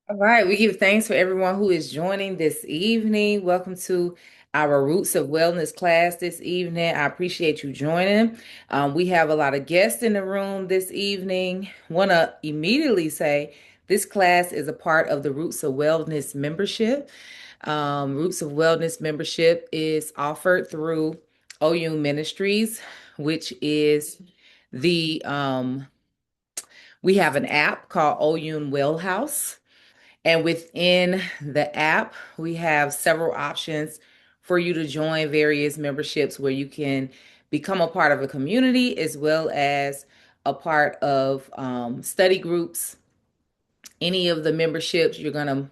All right, we give thanks for everyone who is joining this evening. Welcome to our Roots of Wellness class this evening. I appreciate you joining. We have a lot of guests in the room this evening. Want to immediately say this class is a part of the Roots of Wellness membership. Roots of Wellness membership is offered through OU Ministries, which is the we have an app called OU Well House. And within the app, we have several options for you to join various memberships where you can become a part of a community as well as a part of study groups. Any of the memberships, you're going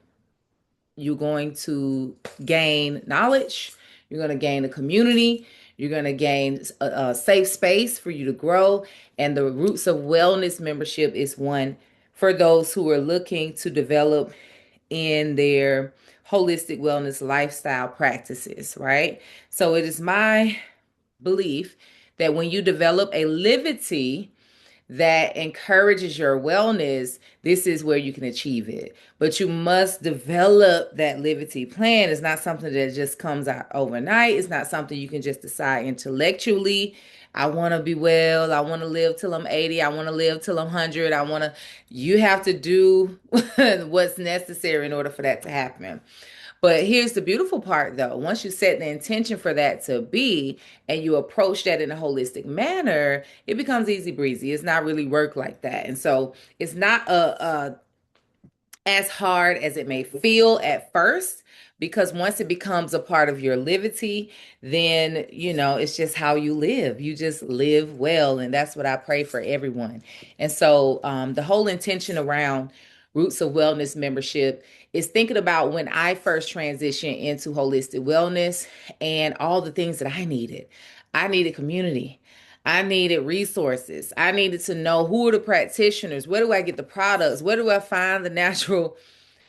to gain knowledge, you're going to gain a community, you're going to gain a safe space for you to grow. And the Roots of Wellness membership is one for those who are looking to develop in their holistic wellness lifestyle practices, right? So it is my belief that when you develop a livity that encourages your wellness, this is where you can achieve it. But you must develop that liberty plan. It's not something that just comes out overnight. It's not something you can just decide intellectually. I want to be well. I want to live till I'm 80. I want to live till I'm 100. You have to do what's necessary in order for that to happen. But here's the beautiful part though. Once you set the intention for that to be and you approach that in a holistic manner, it becomes easy breezy. It's not really work like that. And so it's not a as hard as it may feel at first, because once it becomes a part of your livity, then it's just how you live. You just live well, and that's what I pray for everyone. And so the whole intention around Roots of Wellness membership is thinking about when I first transitioned into holistic wellness and all the things that I needed. I needed community. I needed resources. I needed to know who are the practitioners. Where do I get the products? Where do I find the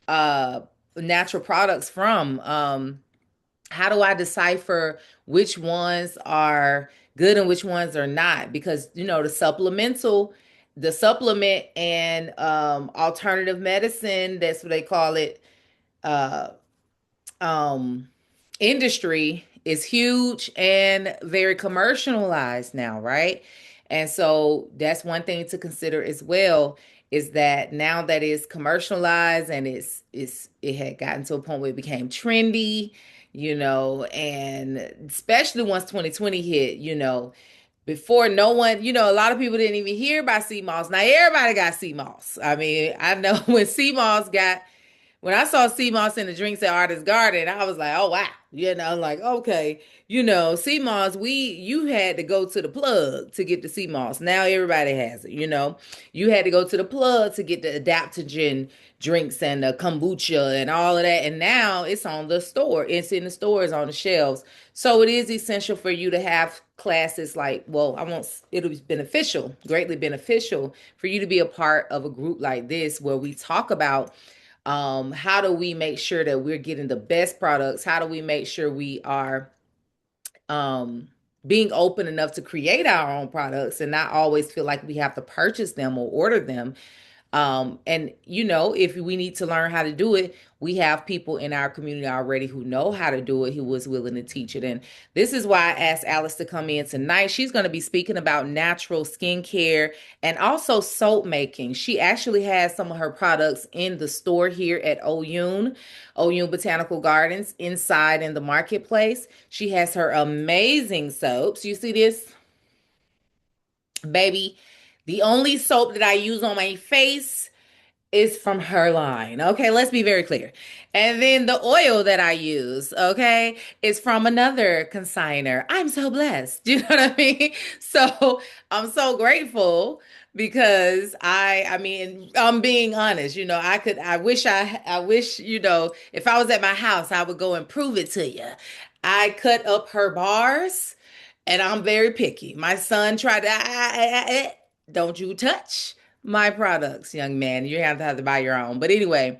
uh natural products from? How do I decipher which ones are good and which ones are not? Because the supplement and alternative medicine, that's what they call it, uh um industry is huge and very commercialized now, right? And so that's one thing to consider as well, is that now that it's commercialized and it had gotten to a point where it became trendy, and especially once 2020 hit, before no one, a lot of people didn't even hear about sea moss. Now everybody got sea moss. I mean, I know when I saw sea moss in the drinks at Artist Garden, I was like, oh wow. Like, okay, sea moss, you had to go to the plug to get the sea moss. Now everybody has it. You had to go to the plug to get the adaptogen drinks and the kombucha and all of that. And now it's on the store. It's in the stores on the shelves. So it is essential for you to have classes like, well, it'll be beneficial, greatly beneficial for you to be a part of a group like this where we talk about how do we make sure that we're getting the best products? How do we make sure we are um, being open enough to create our own products and not always feel like we have to purchase them or order them? And if we need to learn how to do it, we have people in our community already who know how to do it, who was willing to teach it. And this is why I asked Alice to come in tonight. She's going to be speaking about natural skincare and also soap making. She actually has some of her products in the store here at Oyun Botanical Gardens inside in the marketplace. She has her amazing soaps. You see this? Baby, the only soap that I use on my face is from her line. Okay, let's be very clear. And then the oil that I use, okay, is from another consigner. I'm so blessed. You know what I mean? So I'm so grateful because I mean, I'm being honest, I wish, if I was at my house, I would go and prove it to you. I cut up her bars and I'm very picky. My son tried to, don't you touch my products, young man. You have to buy your own. But anyway,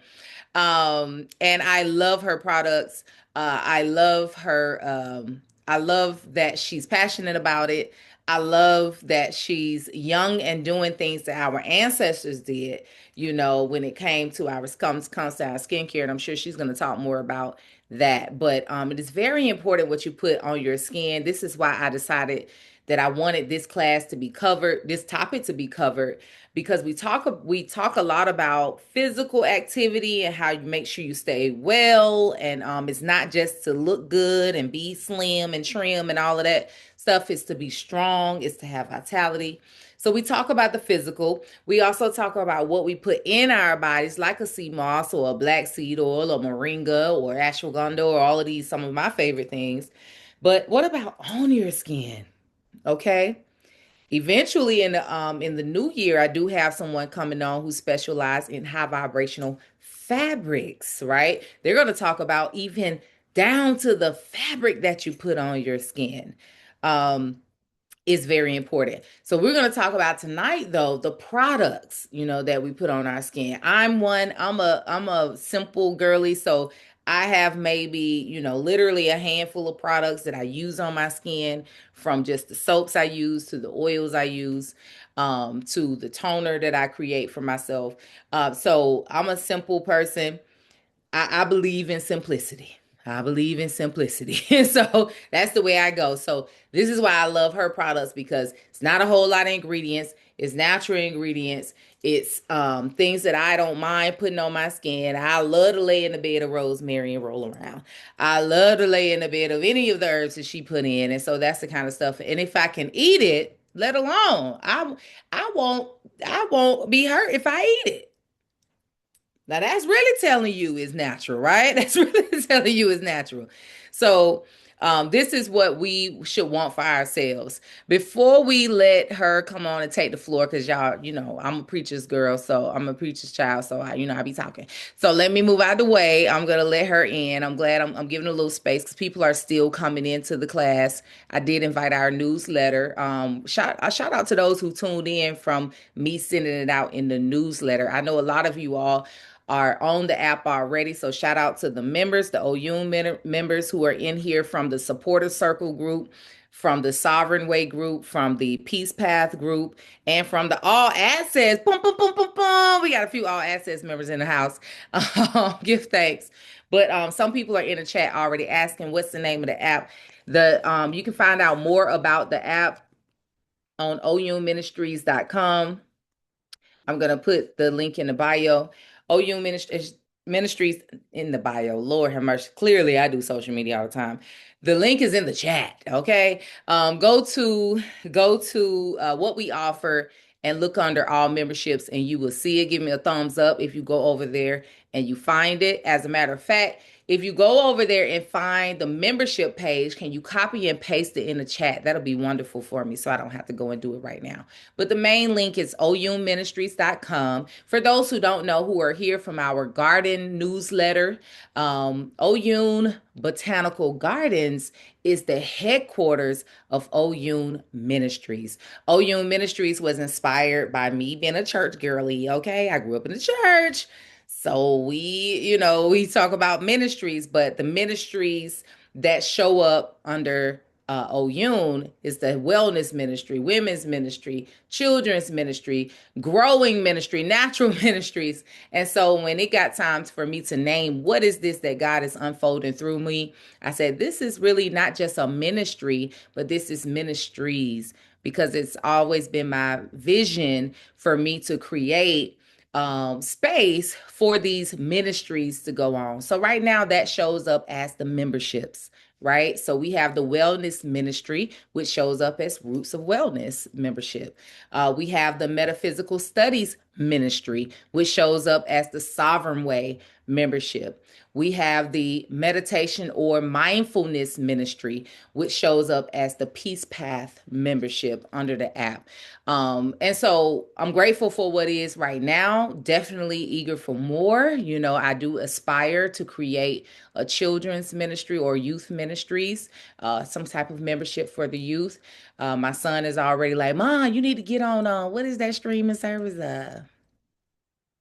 and I love her products. I love her. I love that she's passionate about it. I love that she's young and doing things that our ancestors did. when it came to our comes to our skincare, and I'm sure she's going to talk more about that. But it is very important what you put on your skin. This is why I decided that I wanted this class to be covered, this topic to be covered, because we talk a lot about physical activity and how you make sure you stay well, and it's not just to look good and be slim and trim and all of that stuff. Is to be strong, is to have vitality. So we talk about the physical. We also talk about what we put in our bodies, like a sea moss or a black seed oil or moringa or ashwagandha or all of these, some of my favorite things. But what about on your skin? Okay. Eventually in the new year, I do have someone coming on who specializes in high vibrational fabrics, right? They're going to talk about even down to the fabric that you put on your skin. Um, is very important. So we're going to talk about tonight though the products, that we put on our skin. I'm a simple girly, so I have maybe, literally a handful of products that I use on my skin, from just the soaps I use to the oils I use, to the toner that I create for myself. So I'm a simple person. I believe in simplicity. I believe in simplicity. And so that's the way I go. So this is why I love her products, because it's not a whole lot of ingredients. It's natural ingredients. It's things that I don't mind putting on my skin. I love to lay in the bed of rosemary and roll around. I love to lay in the bed of any of the herbs that she put in. And so that's the kind of stuff. And if I can eat it, let alone, I won't I won't be hurt if I eat it. Now that's really telling you is natural, right? That's really telling you is natural. So this is what we should want for ourselves. Before we let her come on and take the floor, because y'all, I'm a preacher's girl, so I'm a preacher's child, so I be talking. So let me move out of the way. I'm gonna let her in. I'm glad I'm giving a little space because people are still coming into the class. I did invite our newsletter. Shout out to those who tuned in from me sending it out in the newsletter. I know a lot of you all are on the app already. So shout out to the members, the OU members who are in here from the Supporter Circle group, from the Sovereign Way group, from the Peace Path group, and from the All Access. Boom, boom, boom, boom, boom. We got a few All Access members in the house. Give thanks. But some people are in the chat already asking what's the name of the app. You can find out more about the app on ouministries.com. I'm going to put the link in the bio. OU Ministries in the bio. Lord have mercy. Clearly, I do social media all the time. The link is in the chat. Okay. Go to what we offer and look under all memberships, and you will see it. Give me a thumbs up if you go over there and you find it. As a matter of fact, if you go over there and find the membership page, can you copy and paste it in the chat? That'll be wonderful for me, so I don't have to go and do it right now. But the main link is ouministries.com. For those who don't know, who are here from our garden newsletter, Oyun Botanical Gardens is the headquarters of Oyun Ministries. Oyun Ministries was inspired by me being a church girly, okay? I grew up in the church. So we talk about ministries, but the ministries that show up under Oyun is the wellness ministry, women's ministry, children's ministry, growing ministry, natural ministries. And so when it got time for me to name what is this that God is unfolding through me, I said, this is really not just a ministry, but this is ministries, because it's always been my vision for me to create space for these ministries to go on. So right now that shows up as the memberships, right? So we have the wellness ministry, which shows up as Roots of Wellness membership. We have the metaphysical studies ministry, which shows up as the Sovereign Way membership. We have the meditation or mindfulness ministry, which shows up as the Peace Path membership under the app. And so I'm grateful for what is right now, definitely eager for more. I do aspire to create a children's ministry or youth ministries, some type of membership for the youth. My son is already like, Mom, you need to get on, what is that streaming service?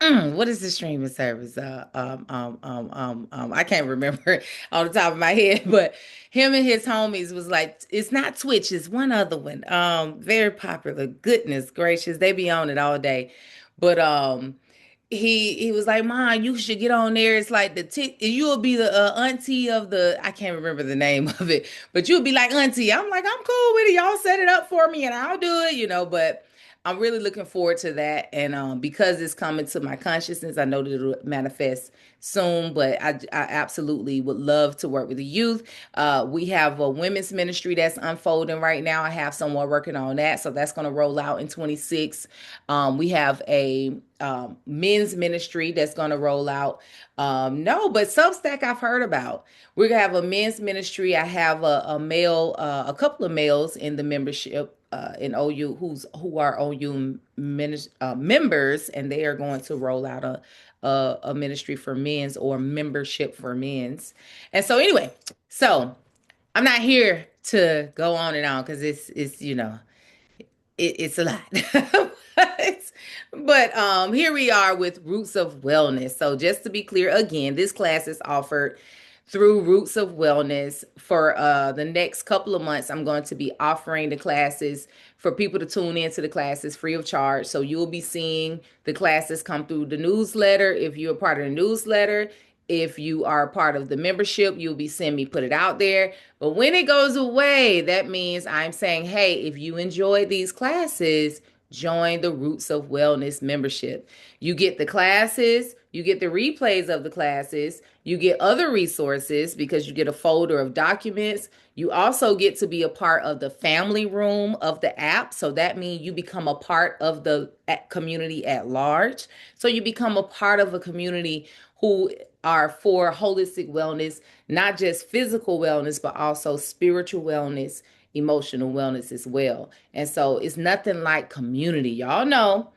What is the streaming service? I can't remember on the top of my head, but him and his homies was like, it's not Twitch, it's one other one. Very popular. Goodness gracious, they be on it all day. But he was like, "Mom, you should get on there. It's like the you'll be the auntie of the I can't remember the name of it, but you'll be like auntie." I'm like, "I'm cool with it. Y'all set it up for me, and I'll do it." But I'm really looking forward to that, and because it's coming to my consciousness, I know that it'll manifest soon. But I absolutely would love to work with the youth. We have a women's ministry that's unfolding right now. I have someone working on that, so that's going to roll out in 26. We have a men's ministry that's going to roll out. No, but Substack I've heard about. We're gonna have a men's ministry. I have a male, a couple of males in the membership in OU who are OU members, and they are going to roll out a ministry for men's or membership for men's. And so anyway, so I'm not here to go on and on because it's it's a lot. But here we are with Roots of Wellness. So just to be clear, again, this class is offered through Roots of Wellness for the next couple of months. I'm going to be offering the classes for people to tune into the classes free of charge. So you'll be seeing the classes come through the newsletter. If you're a part of the newsletter, if you are a part of the membership, you'll be seeing me put it out there. But when it goes away, that means I'm saying, hey, if you enjoy these classes, join the Roots of Wellness membership. You get the classes, you get the replays of the classes, you get other resources because you get a folder of documents. You also get to be a part of the family room of the app. So that means you become a part of the community at large. So you become a part of a community who are for holistic wellness, not just physical wellness, but also spiritual wellness, emotional wellness as well. And so it's nothing like community. Y'all know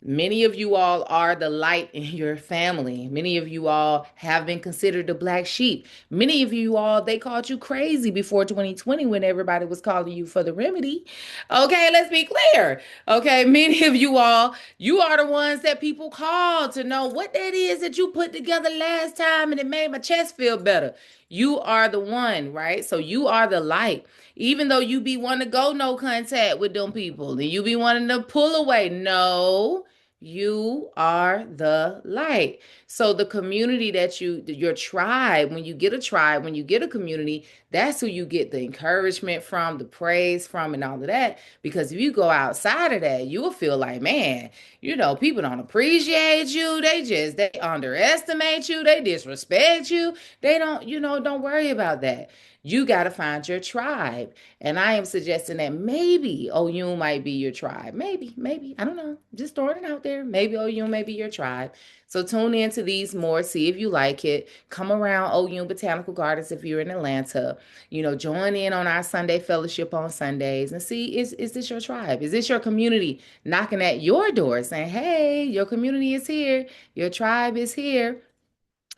many of you all are the light in your family. Many of you all have been considered the black sheep. Many of you all, they called you crazy before 2020 when everybody was calling you for the remedy. Okay, let's be clear. Okay, many of you all, you are the ones that people call to know what that is that you put together last time and it made my chest feel better. You are the one, right? So you are the light. Even though you be wanting to go no contact with them people and you be wanting to pull away. No, you are the light. So the community that your tribe, when you get a tribe, when you get a community, that's who you get the encouragement from, the praise from, and all of that. Because if you go outside of that, you will feel like, man, people don't appreciate you. They underestimate you. They disrespect you. They don't, don't worry about that. You got to find your tribe. And I am suggesting that maybe OU might be your tribe. Maybe. I don't know. Just throwing it out there. Maybe OU may be your tribe. So tune into these more, see if you like it. Come around OU Botanical Gardens if you're in Atlanta. Join in on our Sunday fellowship on Sundays and see is this your tribe? Is this your community knocking at your door saying, hey, your community is here, your tribe is here.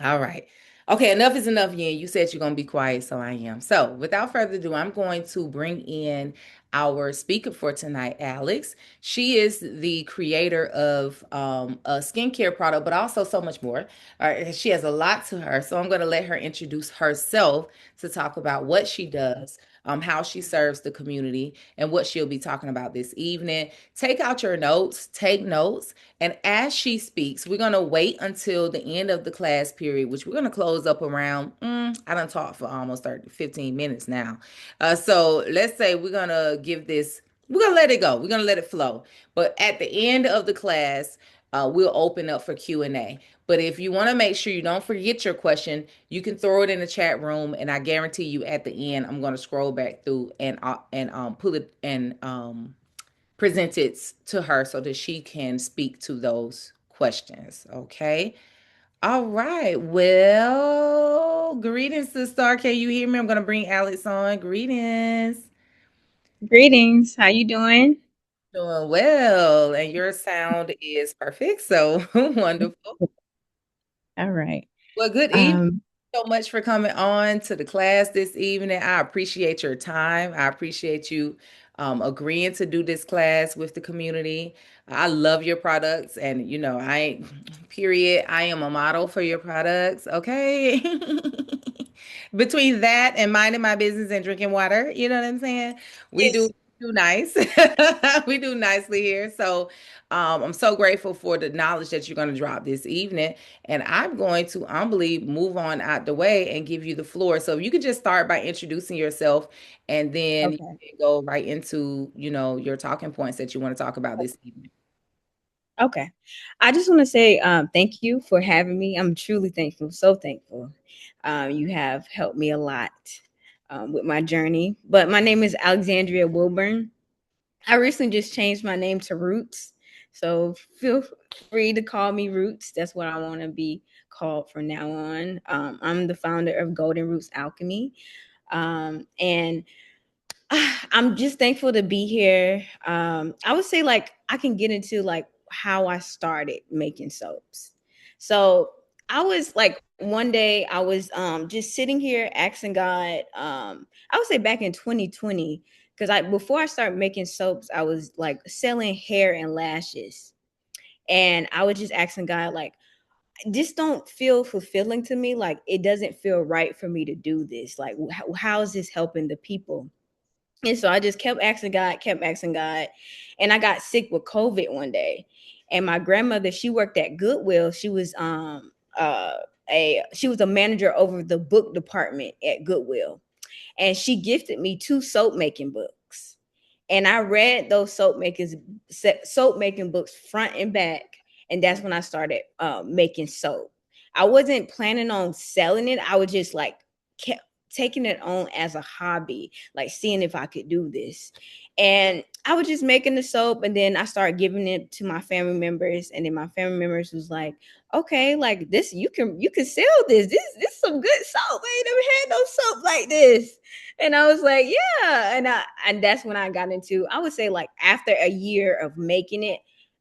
All right. Okay, enough is enough, Yin. You said you're going to be quiet, so I am. So, without further ado, I'm going to bring in our speaker for tonight, Alex. She is the creator of a skincare product, but also so much more. She has a lot to her, so I'm going to let her introduce herself to talk about what she does, how she serves the community, and what she'll be talking about this evening. Take out your notes, take notes, and as she speaks, we're going to wait until the end of the class period, which we're going to close up around, I done talked for almost 15 minutes now. So let's say we're going to let it go. We're going to let it flow. But at the end of the class, we'll open up for Q&A. But if you want to make sure you don't forget your question, you can throw it in the chat room, and I guarantee you at the end, I'm going to scroll back through and pull it and present it to her so that she can speak to those questions. Okay. All right. Well, greetings, sister. Can you hear me? I'm going to bring Alex on. Greetings. Greetings. How you doing? Doing well. And your sound is perfect. So wonderful. All right. Well, good evening. Um, So much for coming on to the class this evening. I appreciate your time. I appreciate you agreeing to do this class with the community. I love your products, and I ain't period. I am a model for your products. Okay. Between that and minding my business and drinking water, you know what I'm saying? We do yes. do nice. We do nicely here. So I'm so grateful for the knowledge that you're going to drop this evening. And I'm going to humbly move on out the way and give you the floor. So if you could just start by introducing yourself and then you Okay. can go right into, your talking points that you want to talk about this evening. Okay. I just want to say thank you for having me. I'm truly thankful, so thankful. You have helped me a lot with my journey. But my name is Alexandria Wilburn. I recently just changed my name to Roots. So feel free to call me Roots. That's what I want to be called from now on. I'm the founder of Golden Roots Alchemy. And I'm just thankful to be here. I would say like I can get into like how I started making soaps. So I was like one day I was just sitting here asking God, I would say back in 2020, because I before I started making soaps, I was like selling hair and lashes. And I was just asking God, like, this don't feel fulfilling to me. Like it doesn't feel right for me to do this. Like how is this helping the people? And so I just kept asking God. And I got sick with COVID one day. And my grandmother, she worked at Goodwill. She was a manager over the book department at Goodwill. And she gifted me two soap making books. And I read those soap making books front and back. And that's when I started making soap. I wasn't planning on selling it. I was just like kept taking it on as a hobby, like seeing if I could do this. And I was just making the soap, and then I started giving it to my family members, and then my family members was like, "Okay, like this, you can sell this. This is some good soap. I ain't never had no soap like this." And I was like, "Yeah," and that's when I got into. I would say like after a year of making it,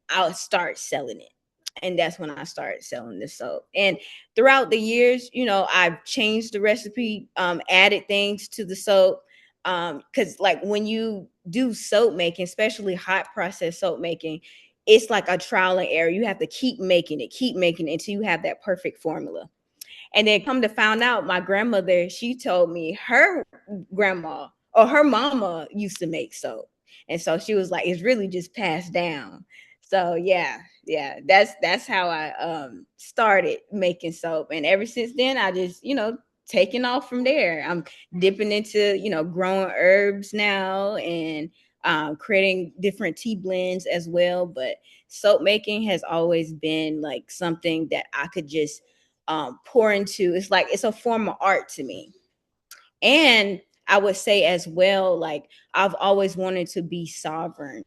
I'll start selling it, and that's when I started selling the soap. And throughout the years, I've changed the recipe, added things to the soap. Because like when you do soap making, especially hot process soap making, it's like a trial and error. You have to keep making it until you have that perfect formula. And then come to find out, my grandmother, she told me her grandma or her mama used to make soap. And so she was like, it's really just passed down. So yeah, that's how I started making soap. And ever since then I just, taking off from there. I'm dipping into, growing herbs now and creating different tea blends as well. But soap making has always been like something that I could just pour into. It's like it's a form of art to me. And I would say as well, like I've always wanted to be sovereign.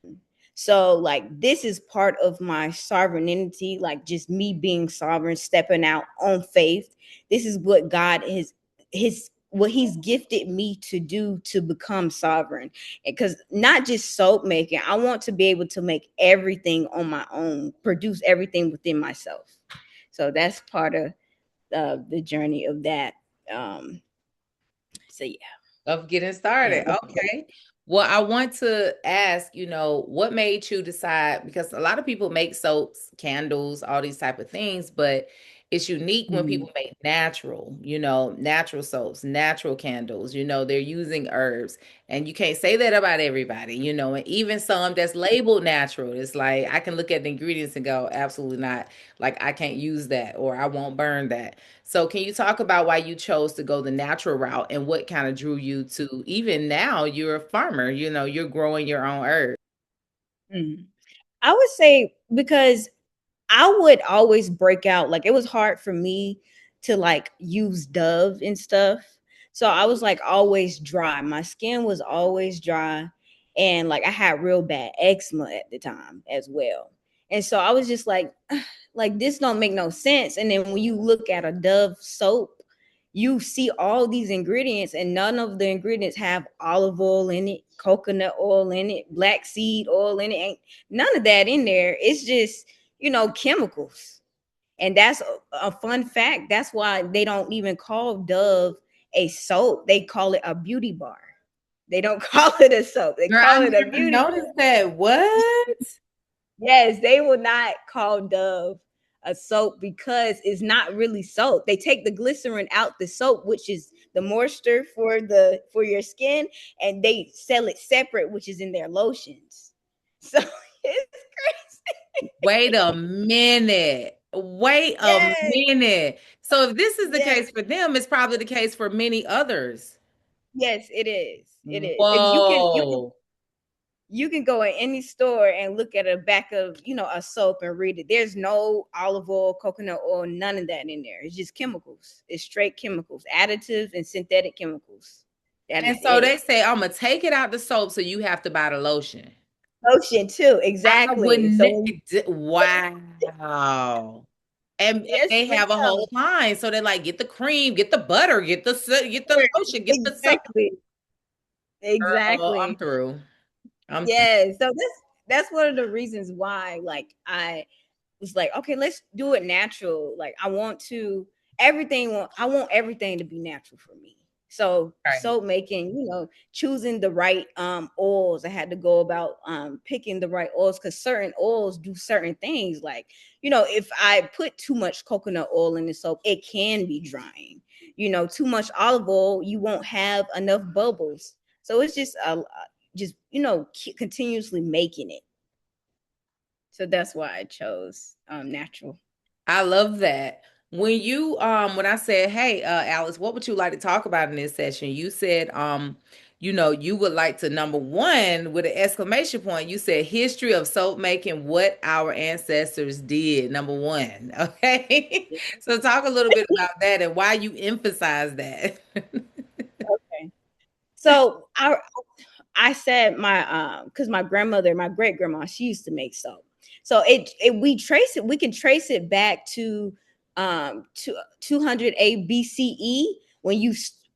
So like this is part of my sovereignty, like just me being sovereign, stepping out on faith. This is what God is his what he's gifted me to do to become sovereign. Because not just soap making, I want to be able to make everything on my own, produce everything within myself. So that's part of the journey of that. Um, so Of getting yeah. started. Okay. Well, I want to ask, what made you decide? Because a lot of people make soaps, candles, all these type of things, but it's unique when Mhm. people make natural, natural soaps, natural candles, they're using herbs. And you can't say that about everybody, and even some that's labeled natural. It's like I can look at the ingredients and go, absolutely not. Like I can't use that or I won't burn that. So, can you talk about why you chose to go the natural route and what kind of drew you to even now you're a farmer, you're growing your own herbs? Mhm. I would say because I would always break out. Like it was hard for me to like use Dove and stuff. So I was like always dry. My skin was always dry. And like I had real bad eczema at the time as well. And so I was just like this don't make no sense. And then when you look at a Dove soap, you see all these ingredients, and none of the ingredients have olive oil in it, coconut oil in it, black seed oil in it. Ain't none of that in there. It's just chemicals. And that's a fun fact. That's why they don't even call Dove a soap. They call it a beauty bar. They don't call it a soap. They Girl, I call it a never beauty bar. noticed that. What? Yes, they will not call Dove a soap because it's not really soap. They take the glycerin out the soap, which is the moisture for your skin, and they sell it separate, which is in their lotions. So it's crazy. Wait a minute. Wait a Yes, minute. So if this is the yes, case for them, it's probably the case for many others. yes, it is. It is. Whoa. You can go in any store and look at a back of a soap and read it. There's no olive oil, coconut oil, none of that in there. It's just chemicals. It's straight chemicals, additives and synthetic chemicals. That And is so it. they say, I'm gonna take it out the soap, so you have to buy the lotion. Lotion too, I exactly. wouldn't. So when Wow. And yes, they have a ma'am. whole line. So they're like, get the cream, get the butter, get the lotion, get the soap. Exactly. Girl, I'm Exactly. through. I'm through. Yeah. So that's one of the reasons why, like, I was like, okay, let's do it natural. Like, I want everything to be natural for me. So Right. soap making, choosing the right oils. I had to go about picking the right oils, because certain oils do certain things. Like, if I put too much coconut oil in the soap, it can be drying. Too much olive oil, you won't have enough bubbles. So it's just continuously making it. So that's why I chose natural. I love that. When I said, "Hey, Alice, what would you like to talk about in this session?" You said, you would like to, number one, with an exclamation point, you said history of soap making, what our ancestors did, number one. Okay. So talk a little bit about that and why you emphasize that. Okay. So I said because my grandmother, my great grandma, she used to make soap. So we can trace it back to 200 BCE,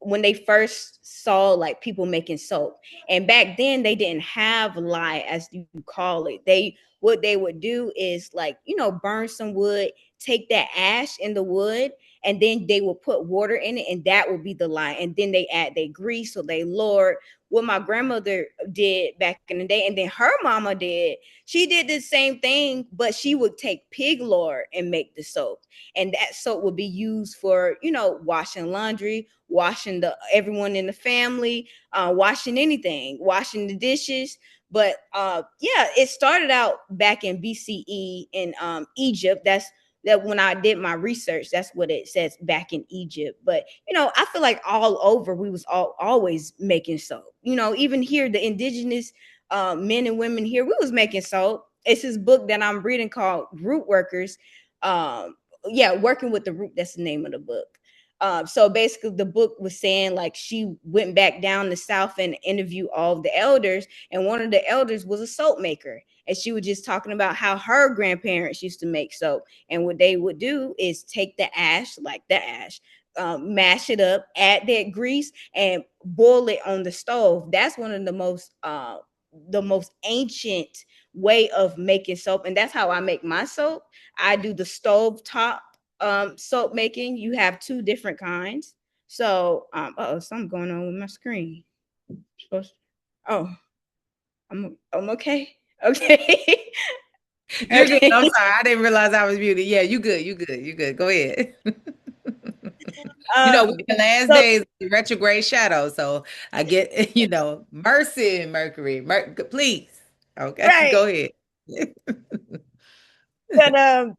when they first saw like people making soap. And back then they didn't have lye, as you call it. What they would do is, like, burn some wood, take that ash in the wood, and then they will put water in it, and that will be the lye. And then they add their grease, so they lard, what my grandmother did back in the day. And then her mama did, she did the same thing, but she would take pig lard and make the soap. And that soap would be used for, washing laundry, washing everyone in the family, washing anything, washing the dishes. But yeah, it started out back in BCE in Egypt. That when I did my research, that's what it says, back in Egypt. But I feel like all over we was always making soap. Even here, the indigenous men and women here, we was making soap. It's this book that I'm reading called Root Workers. Yeah, working with the root. That's the name of the book. So basically, the book was saying, like, she went back down the south and interviewed all of the elders, and one of the elders was a soap maker, and she was just talking about how her grandparents used to make soap. And what they would do is take the ash, mash it up, add that grease, and boil it on the stove. That's one of the most ancient way of making soap, and that's how I make my soap. I do the stove top soap making. You have two different kinds. So something going on with my screen. Oh, I'm okay. Okay. You're good. Okay. I'm sorry. I didn't realize I was muted. Yeah, you good. You good. You good. Go ahead. We're in the last So days of the retrograde shadow, so I get, mercy, Mercury. Please. Okay, right. go ahead. But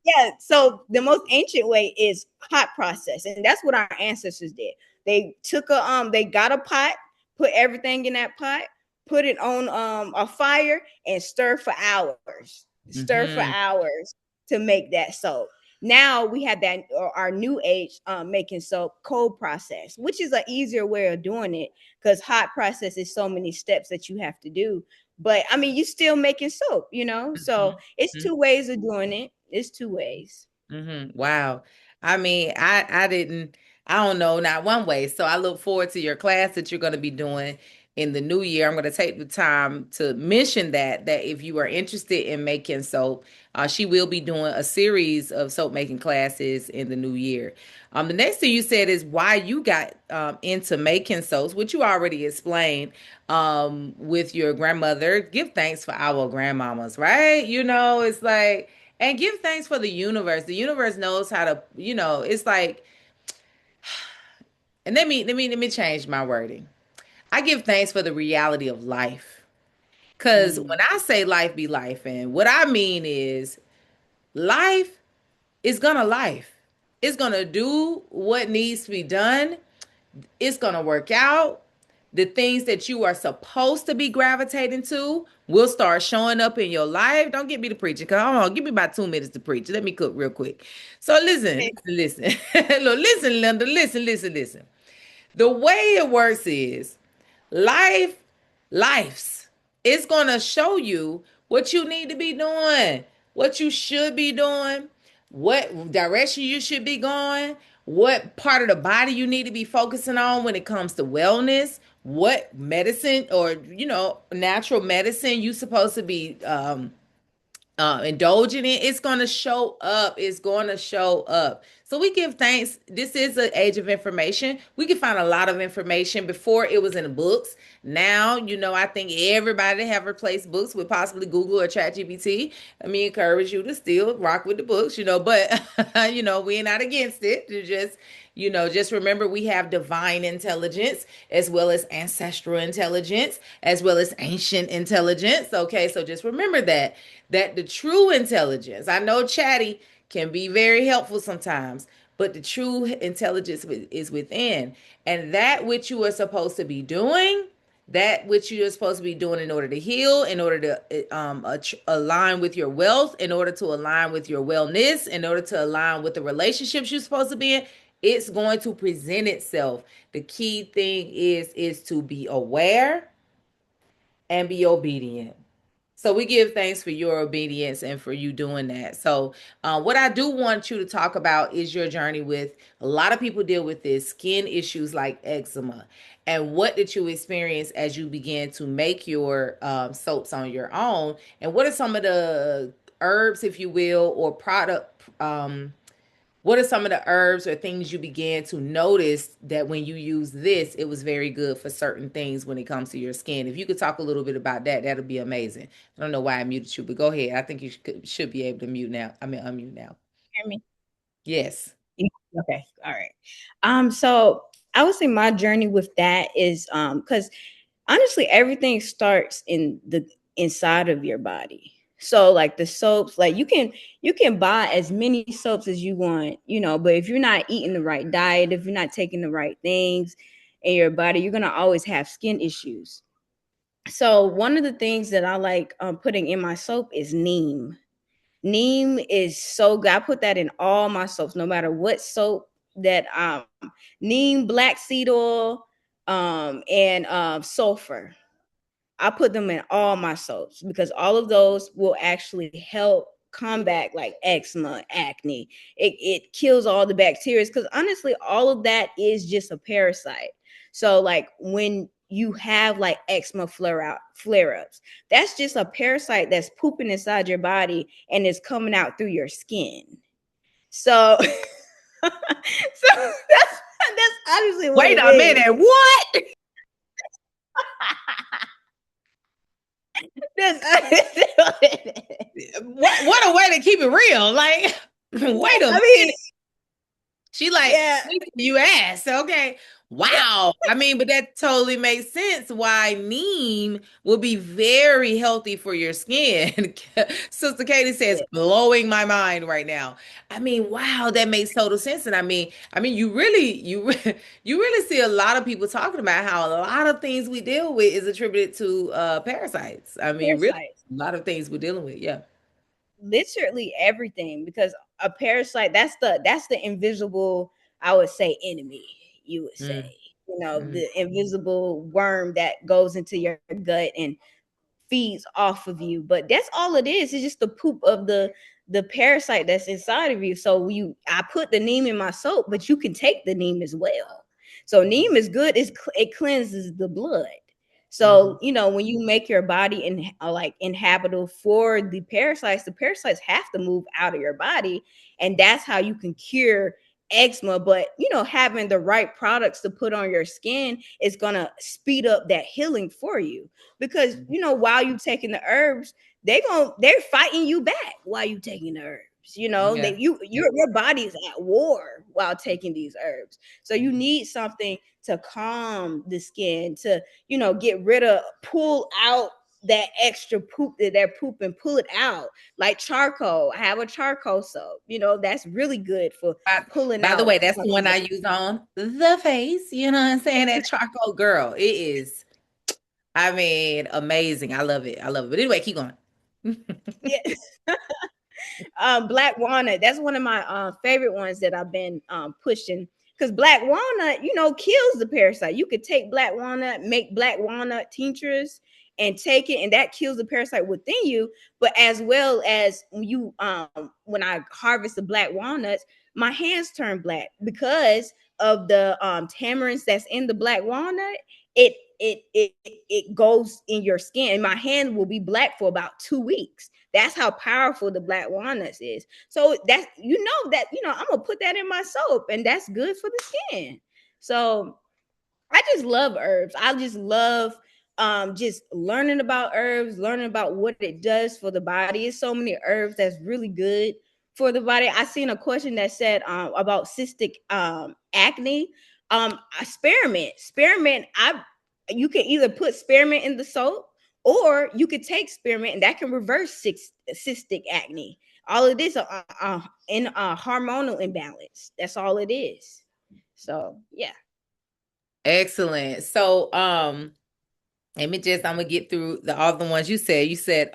yeah, so the most ancient way is hot process, and that's what our ancestors did. They got a pot, put everything in that pot, put it on a fire, and stir for Hmm. hours to make that soap. Now we have that, our new age making soap, cold process, which is an easier way of doing it, because hot process is so many steps that you have to do. But I mean, you still making soap, so it's Hmm. two ways of doing it. It's two ways. Wow. I mean, I don't know, not one way. So I look forward to your class that you're going to be doing in the new year. I'm going to take the time to mention that if you are interested in making soap, she will be doing a series of soap making classes in the new year. The next thing you said is why you got into making soaps, which you already explained with your grandmother. Give thanks for our grandmamas, right? It's like, and give thanks for the universe. The universe knows how to, it's like And let me change my wording. I give thanks for the reality of life. Cause when Mm. I say life be life, and what I mean is life is gonna life. It's gonna do what needs to be done. It's gonna work out. The things that you are supposed to be gravitating to will start showing up in your life. Don't get me to preaching, cause hold on, give me about 2 minutes to preach. Let me cook real quick. So listen. Look, listen, Linda, listen. The way it works is life, lifes. It's going to show you what you need to be doing, what you should be doing, what direction you should be going, what part of the body you need to be focusing on when it comes to wellness, what medicine or, natural medicine you supposed to be indulging in. It's going to show up. It's going to show up. So we give thanks. This is an age of information. We can find a lot of information. Before it was in the books. Now, I think everybody have replaced books with possibly Google or ChatGPT. Let me encourage you to still rock with the books, but we're not against it. To just remember we have divine intelligence as well as ancestral intelligence as well as ancient intelligence. Okay, so just remember that the true intelligence, I know chatty can be very helpful sometimes, but the true intelligence is within. And that which you are supposed to be doing, that which you're supposed to be doing in order to heal, in order to align with your wealth, in order to align with your wellness, in order to align with the relationships you're supposed to be in, it's going to present itself. The key thing is to be aware and be obedient. So we give thanks for your obedience and for you doing that. So, what I do want you to talk about is your journey with a lot of people deal with this skin issues like eczema. And what did you experience as you began to make your soaps on your own? And what are some of the herbs, if you will, or product what are some of the herbs or things you began to notice that when you use this, it was very good for certain things when it comes to your skin? If you could talk a little bit about that, that'll be amazing. I don't know why I muted you, but go ahead. I think you should be able to mute now. I mean, unmute now. Hear me? Yes. Okay. All right. So I would say my journey with that is because honestly, everything starts in the inside of your body. So like the soaps, like you can buy as many soaps as you want, but if you're not eating the right diet, if you're not taking the right things in your body, you're gonna always have skin issues. So one of the things that I like putting in my soap is neem. Neem is so good. I put that in all my soaps, no matter what soap that neem, black seed oil, and sulfur. I put them in all my soaps because all of those will actually help combat like eczema, acne. It kills all the bacteria because honestly, all of that is just a parasite. So like when you have like eczema flare ups, that's just a parasite that's pooping inside your body and is coming out through your skin. So so that's obviously what Wait it a is. minute. What? That's honestly what it is. What a way to keep it real. Like, wait a I mean, minute. She like, yeah, you asked, okay. Wow. I mean, but that totally makes sense why neem will be very healthy for your skin. Sister Katie says, yeah, blowing my mind right now. I mean, wow, that makes total sense. And I mean, you really see a lot of people talking about how a lot of things we deal with is attributed to parasites. I mean, really, parasites. a lot of things we're dealing with. Yeah. Literally everything because a parasite that's the invisible, I would say, enemy, you would say. Mm, mm, The invisible worm that goes into your gut and feeds off of you. But that's all it is. It's just the poop of the parasite that's inside of you. So I put the neem in my soap, but you can take the neem as well. So neem is good. It cleanses the blood. mm, So when you make your body like inhabitable for the parasites have to move out of your body, and that's how you can cure eczema. But having the right products to put on your skin is gonna speed up that healing for you because mm. while you taking the herbs, they're fighting you back while you taking the herbs. You know, Yeah. that your body's at war while taking these herbs. So you need something to calm the skin, to, get rid of, pull out that extra poop, that poop, and pull it out. Like charcoal. I have a charcoal soap. That's really good for By, pulling by the out way, that's some the of one I the use on the face. You know what I'm saying? That charcoal girl. It is, I mean, amazing. I love it. I love it. But anyway, keep going. yeah. Black walnut. That's one of my favorite ones that I've been pushing, because black walnut, kills the parasite. You could take black walnut, make black walnut tinctures, and take it, and that kills the parasite within you. But as well as when I harvest the black walnuts, my hands turn black because of the tamarins that's in the black walnut. It goes in your skin, and my hand will be black for about 2 weeks. That's how powerful the black walnuts is. So that's, I'm gonna put that in my soap, and that's good for the skin. So I just love herbs. I just love just learning about herbs, learning about what it does for the body. It's so many herbs that's really good for the body. I seen a question that said about cystic acne. Spearmint. You can either put spearmint in the soap, or you could take spearmint, and that can reverse cystic acne. All of this in a hormonal imbalance. That's all it is. So yeah. Excellent. So, let me just, I'm gonna get through all the ones you said. You said,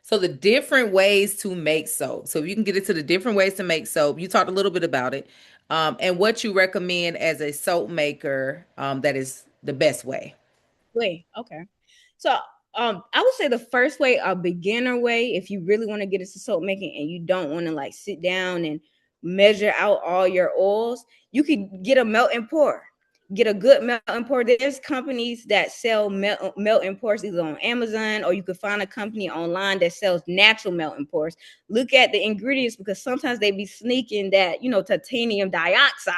so the different ways to make soap. So if you can get into the different ways to make soap, you talked a little bit about it. And what you recommend as a soap maker, that is the best way. Wait, okay. So I would say the first way, a beginner way, if you really want to get into soap making and you don't want to like sit down and measure out all your oils, you could get a melt and pour. Get a good melt and pour. There's companies that sell melt and pours either on Amazon, or you could find a company online that sells natural melt and pours. Look at the ingredients, because sometimes they be sneaking that, titanium dioxide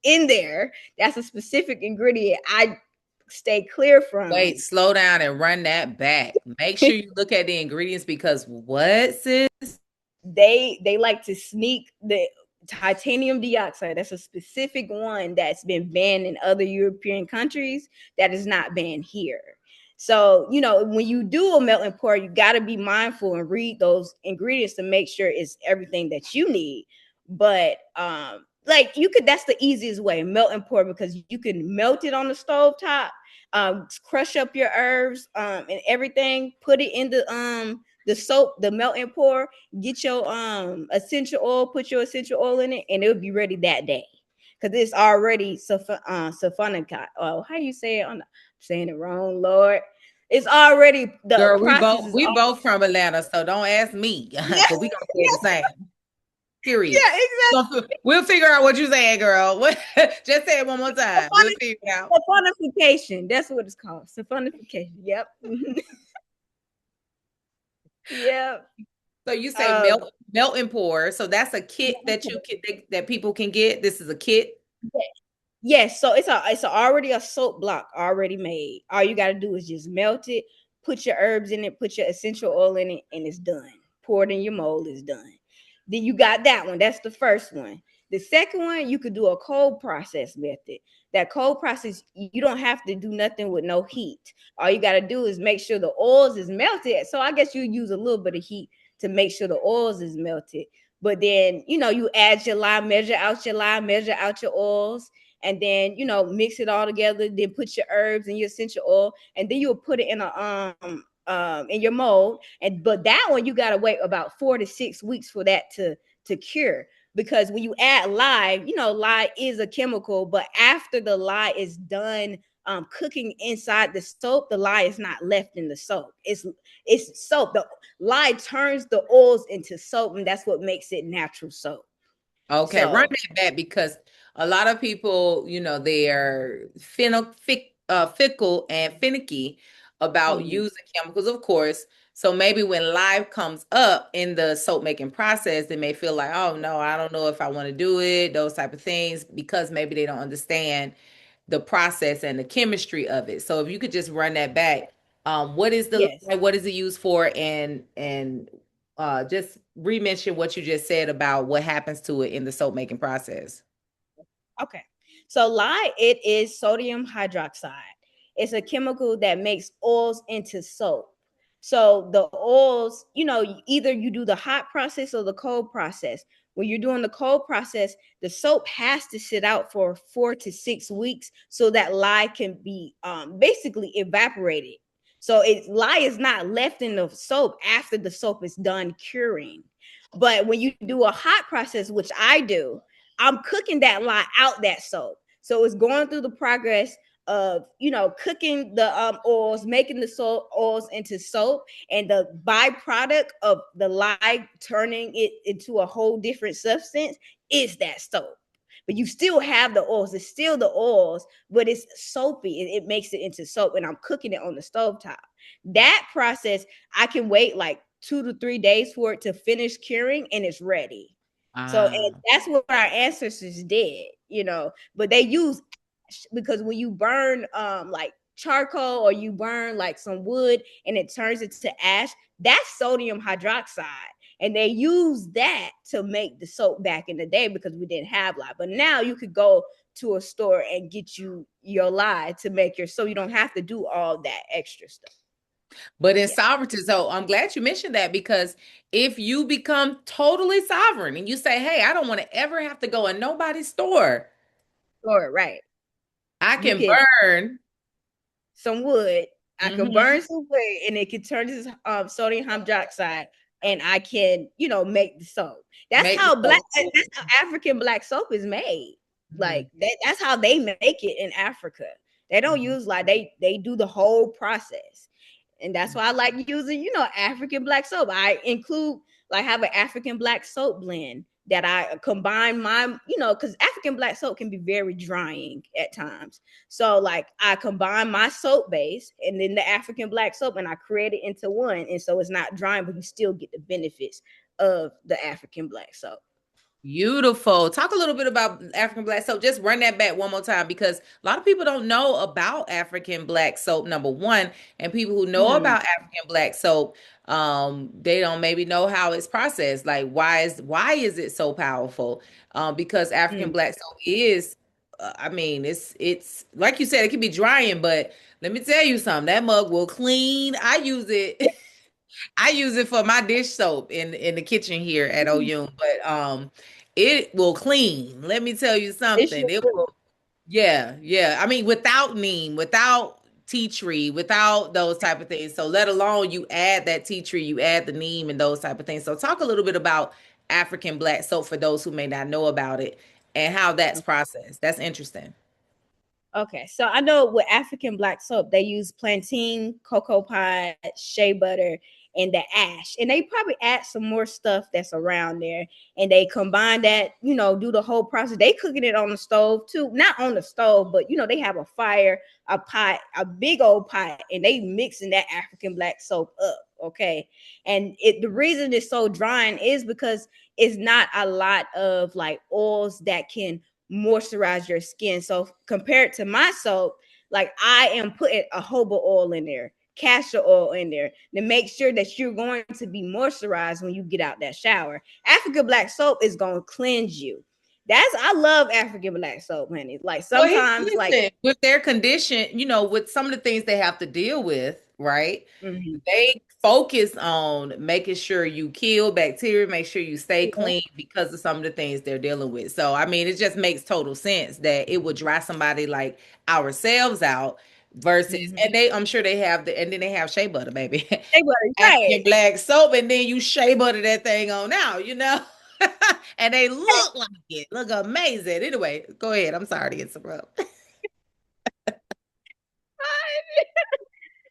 in there. That's a specific ingredient I stay clear from. Wait, slow down and run that back. Make sure you look at the ingredients because what, sis? They like to sneak the titanium dioxide. That's a specific one that's been banned in other European countries, that is not banned here. So, when you do a melt and pour, you got to be mindful and read those ingredients to make sure it's everything that you need. But like, you could, that's the easiest way, melt and pour, because you can melt it on the stove top, crush up your herbs and everything, put it in the soap, the melt and pour, get your essential oil, put your essential oil in it, and it'll be ready that day, because it's already sulfonicate. Oh, how you say it? I'm saying it wrong, Lord. It's already, the Girl, we process both is we all. both from Atlanta, so don't ask me Yeah, because we gonna say it the same. Period. yeah, exactly. We'll figure out what you're saying, girl. Just say it one more time. We'll figure it out. Saponification. That's what it's called. Saponification. Yep. Yep. So you say Um, melt and pour. So that's a kit that that people can get. This is a kit. yes, so it's already a soap block already made. All you got to do is just melt it, put your herbs in it, put your essential oil in it, and it's done. Pour it in your mold, it's done. Then you got that one. That's the first one. The second one, you could do a cold process method. That cold process, you don't have to do nothing with no heat. All you got to do is make sure the oils is melted. So I guess you use a little bit of heat to make sure the oils is melted. But then, you add your lye, measure out your oils, and then, mix it all together, then put your herbs and your essential oil, and then you'll put it in your mold. And but that one, you got to wait about 4 to 6 weeks for that to cure, because when you add lye, lye is a chemical, but after the lye is done cooking inside the soap, the lye is not left in the soap. It's soap. The lye turns the oils into soap, and that's what makes it natural soap. Okay, run So that back because a lot of people, they are fickle and finicky about mhm. using chemicals, of course. So maybe when live comes up in the soap making process, they may feel like, oh no, I don't know if I want to do it, those type of things, because maybe they don't understand the process and the chemistry of it. So if you could just run that back, what is the Yes. what is it used for, and just re-mention what you just said about what happens to it in the soap making process. Okay. So lye, it is sodium hydroxide. It's a chemical that makes oils into soap. So the oils, either you do the hot process or the cold process. When you're doing the cold process, the soap has to sit out for 4 to 6 weeks so that lye can be basically evaporated. So lye is not left in the soap after the soap is done curing. But when you do a hot process, which I do, I'm cooking that lye out that soap. So it's going through the progress of cooking the oils, making the soap oils into soap, and the byproduct of the lye turning it into a whole different substance is that soap. But you still have the oils. It's still the oils, but it's soapy. It makes it into soap, and I'm cooking it on the stove top. That process, I can wait like 2 to 3 days for it to finish curing, and it's ready. So, and Ah. that's what our ancestors did. But they use ash because when you burn like charcoal or you burn like some wood and it turns into ash, that's sodium hydroxide. And they use that to make the soap back in the day because we didn't have lye. But now you could go to a store and get you your lye to make your so you don't have to do all that extra stuff. But in Yeah. sovereignty, so I'm glad you mentioned that because if you become totally sovereign and you say, hey, I don't want to ever have to go in nobody's store, Or right. I You can can burn. some wood. I can Hmm. burn some wood and it can turn to sodium hydroxide and I can, make the soap. That's Make the how soap. that's how African black soap is made. Mhm. Like that's how they make it in Africa. They don't Mhm. use like they do the whole process. And that's why I like using, African black soap. I include like have an African black soap blend that I combine because African black soap can be very drying at times. So like I combine my soap base and then the African black soap and I create it into one. And so it's not drying, but you still get the benefits of the African black soap. Beautiful. Talk a little bit about African black soap. Just run that back one more time because a lot of people don't know about African black soap, number one. And people who know Mhm. about African black soap, they don't maybe know how it's processed. Like why is it so powerful? Because African Mm. black soap is, I mean, it's like you said, it can be drying, but let me tell you something. That mug will clean. I use it. I use it for my dish soap in the kitchen here at OU, but it will clean. Let me tell you It something. sure It will. will, yeah, yeah. I mean, without neem, without tea tree, without those type of things. So let alone you add that tea tree, you add the neem and those type of things. So talk a little bit about African black soap for those who may not know about it and how that's processed. That's interesting. Okay, so I know with African black soap, they use plantain, cocoa pod, shea butter, and the ash. And they probably add some more stuff that's around there. And they combine that, do the whole process. They cooking it on the stove too. Not on the stove, but they have a fire, a pot, a big old pot, and they mixing that African black soap up. Okay. And the reason it's so drying is because it's not a lot of like oils that can moisturize your skin. So compared to my soap, like I am putting a jojoba oil in there, castor oil in there to make sure that you're going to be moisturized when you get out that shower. African black soap is going to cleanse you. I love African black soap, honey. Like Well, sometimes, like, listen, with their condition, with some of the things they have to deal with, right? mhm, They focus on making sure you kill bacteria, make sure you stay yeah, clean because of some of the things they're dealing with. So, I mean, it just makes total sense that it would dry somebody like ourselves out versus, mhm. and I'm sure and then they have shea butter, baby. They were right. African black soap, and then you shea butter that thing on out. And they look like it, look amazing. Anyway, go ahead. I'm sorry to interrupt.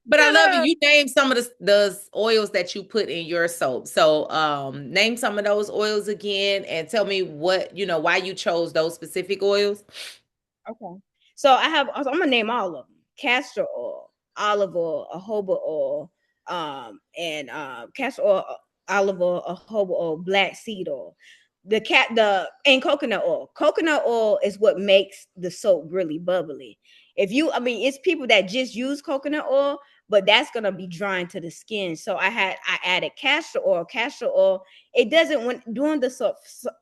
But I Shut love it. up. You name some of the oils that you put in your soap. So name some of those oils again and tell me why you chose those specific oils. Okay. So I'm gonna name all of them: castor oil, olive oil, jojoba oil, and castor oil, olive oil, jojoba oil, black seed oil. The and coconut oil. Coconut oil is what makes the soap really bubbly. I mean, it's people that just use coconut oil, but that's gonna be drying to the skin. So I added castor oil. Castor oil, it doesn't, when doing the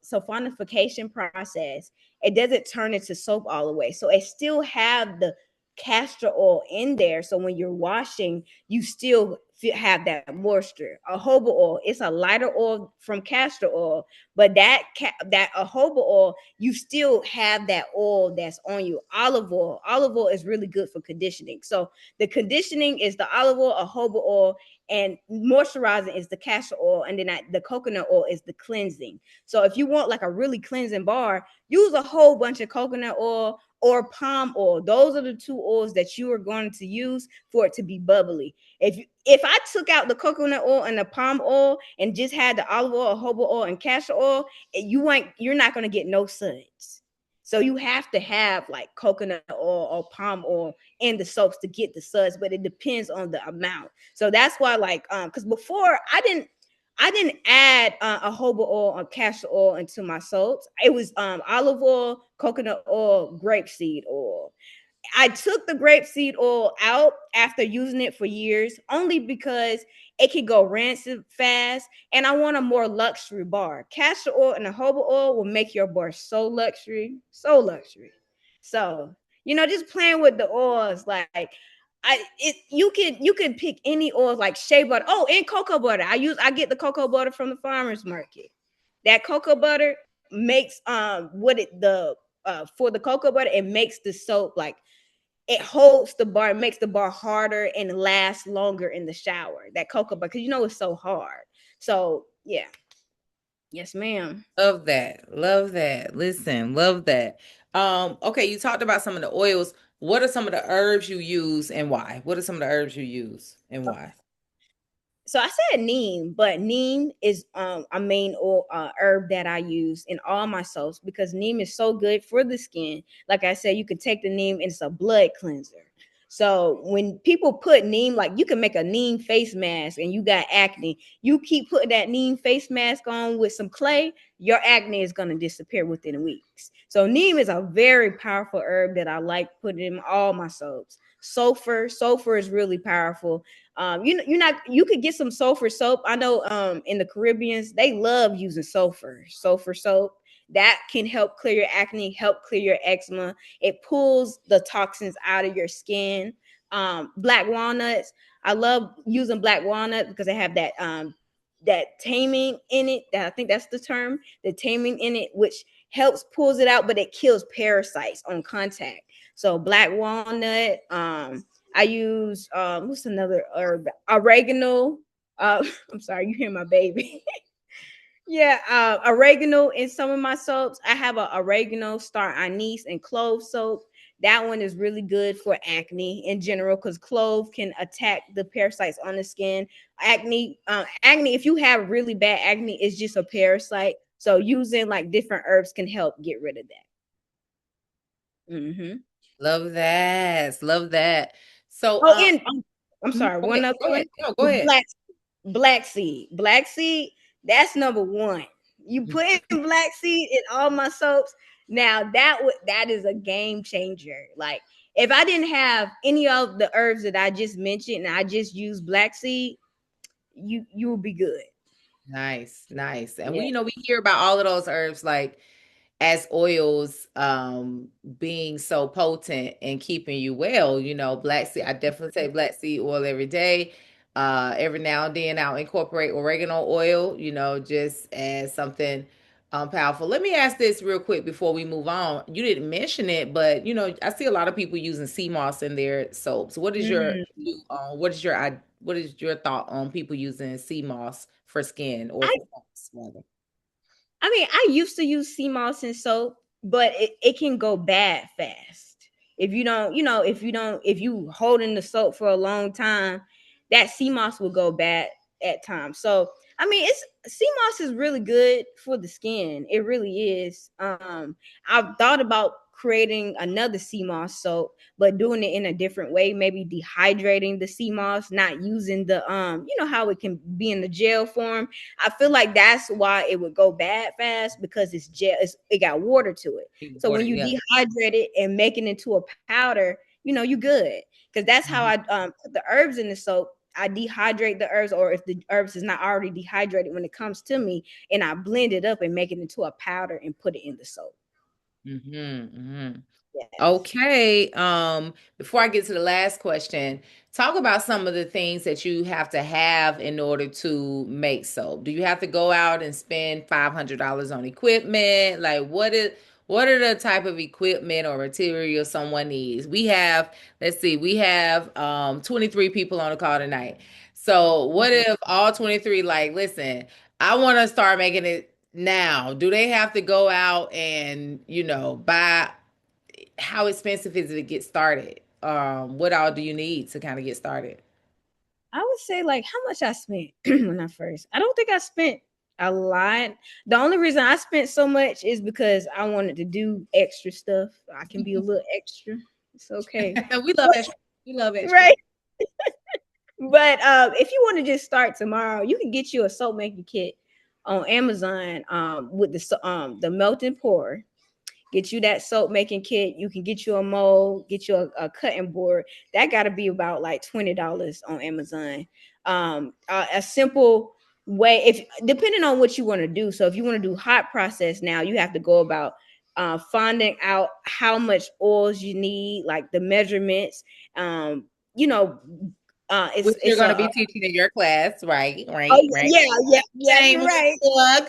sulfonification process, it doesn't turn into soap all the way. So it still have the castor oil in there. So when you're washing, you still have that moisture. Jojoba oil, it's a lighter oil from castor oil, but that jojoba oil, you still have that oil that's on you. Olive oil is really good for conditioning. So the conditioning is the olive oil, jojoba oil, and moisturizing is the castor oil, and then the coconut oil is the cleansing. So if you want like a really cleansing bar, use a whole bunch of coconut oil or palm oil. Those are the two oils that you are going to use for it to be bubbly. If I took out the coconut oil and the palm oil and just had the olive oil, jojoba oil, and castor oil, you're not going to get no suds. So you have to have like coconut oil or palm oil in the soaps to get the suds, but it depends on the amount. So that's why, like, because before I didn't add a jojoba oil or castor oil into my soaps. It was olive oil, coconut oil, grapeseed oil. I took the grapeseed oil out after using it for years, only because it can go rancid fast, and I want a more luxury bar. Castor oil and the jojoba oil will make your bar so luxury, so luxury. So just playing with the oils, like you can pick any oils like shea butter. Oh, and cocoa butter. I get the cocoa butter from the farmers market. That cocoa butter makes what it the for the cocoa butter, it makes the soap like, it holds the bar, it makes the bar harder and lasts longer in the shower. That cocoa butter, because it's so hard. So yeah, yes, ma'am. Love that. Love that. Listen, love that. Okay, you talked about some of the oils. What are some of the herbs you use and why? What are some of the herbs you use and why? So I said neem, but neem is a main oil, herb that I use in all my soaps, because neem is so good for the skin. Like I said, you can take the neem and it's a blood cleanser. So when people put neem, like you can make a neem face mask and you got acne, you keep putting that neem face mask on with some clay, your acne is going to disappear within weeks. So neem is a very powerful herb that I like putting in all my soaps. Sulfur is really powerful. You could get some sulfur soap. I know in the Caribbeans they love using sulfur soap. That can help clear your acne, help clear your eczema. It pulls the toxins out of your skin. Black walnuts, I love using black walnut because they have that taming in it. That, I think that's the term, the taming in it, which helps pulls it out, but it kills parasites on contact. So black walnut. I use what's another herb? Oregano. I'm sorry, you hear my baby. Yeah, oregano in some of my soaps. I have a oregano, star anise, and clove soap. That one is really good for acne in general, because clove can attack the parasites on the skin. Acne. If you have really bad acne, it's just a parasite. So using like different herbs can help get rid of that. Love that. Love that. So, Oh, and I'm mhm, sorry, go one ahead. other Go one. ahead. No, go The ahead. black seed, that's number one. You put in black seed in all my soaps. Now that is a game changer. Like, if I didn't have any of the herbs that I just mentioned and I just use black seed, you will be good. Nice, nice. And Yeah. we hear about all of those herbs like as oils being so potent and keeping you well. Black seed, I definitely take black seed oil every day. Every now and then I'll incorporate oregano oil, just as something powerful. Let me ask this real quick before we move on. You didn't mention it, but I see a lot of people using sea moss in their soaps. What is your Mm. view on what is your thought on people using sea moss for skin or I for soaps, rather? I mean, I used to use sea moss and soap, but it can go bad fast. If you don't, if you holding the soap for a long time, that sea moss will go bad at times. So, I mean, it's sea moss is really good for the skin. It really is. I've thought about creating another sea moss soap, but doing it in a different way, maybe dehydrating the sea moss, not using the how it can be in the gel form. I feel like that's why it would go bad fast, because it got water to it. So Water, when you yeah. dehydrate it and make it into a powder, you good. Because that's how Mhm. I put the herbs in the soap. I dehydrate the herbs, or if the herbs is not already dehydrated when it comes to me, and I blend it up and make it into a powder and put it in the soap. Mhm. Mhm. Yes. Okay. Before I get to the last question, talk about some of the things that you have to have in order to make soap. Do you have to go out and spend $500 on equipment? Like what are the type of equipment or material someone needs? We have, let's see, we have 23 people on the call tonight. So what Mhm. if all 23 like, listen, I want to start making it now. Do they have to go out and, buy how expensive is it to get started? What all do you need to kind of get started? I would say like how much I spent when I first. I don't think I spent a lot. The only reason I spent so much is because I wanted to do extra stuff. I can be a little extra. It's okay. We love extra. We love extra. Right. But if you want to just start tomorrow, you can get you a soap making kit on Amazon with the melt and pour. Get you that soap making kit. You can get you a mold, get you a cutting board. That got to be about like $20 on Amazon. A simple way, if depending on what you want to do. So if you want to do hot process now, you have to go about finding out how much oils you need, like the measurements. You know, Which you're it's going to a be teaching in your class, right? oh Right, right. yeah, yeah, yeah, you're Shameless right. plug.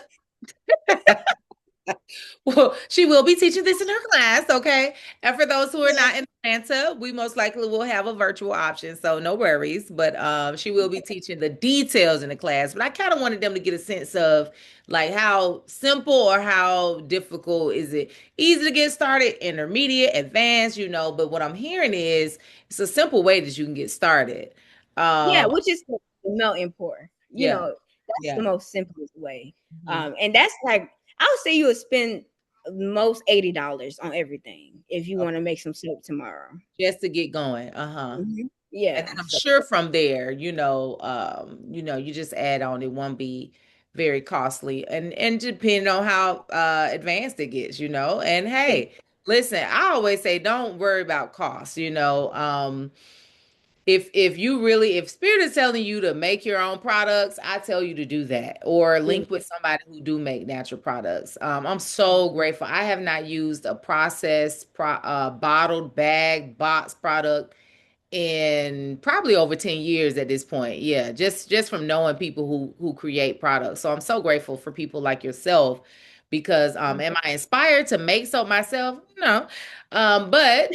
Well, she will be teaching this in her class, okay? And for those who are Yeah, not in Atlanta, we most likely will have a virtual option, so no worries. But she will be teaching the details in the class. But I kind of wanted them to get a sense of like how simple or how difficult is it? Easy to get started, intermediate, advanced, But what I'm hearing is it's a simple way that you can get started. yeah, Um, which is the melt and pour. yeah, That's the yeah. most simplest way. Mhm. And that's like I would say you would spend most $80 on everything if you want to make some soap tomorrow. Just to get going. Uh-huh. And then Yeah. I'm So sure from there, you just add on. It won't be very costly, and depending on how advanced it gets, And hey, listen, I always say don't worry about cost. If Spirit is telling you to make your own products, I tell you to do that or yeah. link with somebody who do make natural products. I'm so grateful. I have not used a processed, bottled bag box product in probably over 10 years at this point. Yeah, just from knowing people who create products. So I'm so grateful for people like yourself because am I inspired to make soap myself? No. But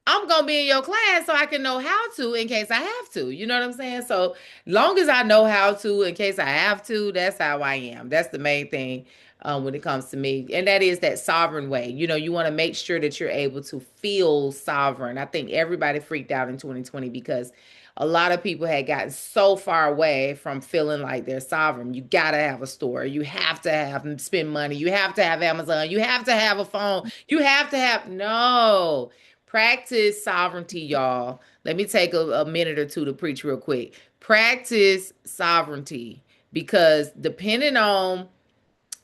I'm gonna be in your class so I can know how to in case I have to. You know what I'm saying? So long as I know how to in case I have to, that's how I am. That's the main thing when it comes to me. And that is that sovereign way. You want to make sure that you're able to feel sovereign. I think everybody freaked out in 2020 because a lot of people had gotten so far away from feeling like they're sovereign. You got to have a store. You have to have spend money. You have to have Amazon. You have to have a phone. You have to have, no. Practice sovereignty, y'all. Let me take a minute or two to preach real quick. Practice sovereignty because depending on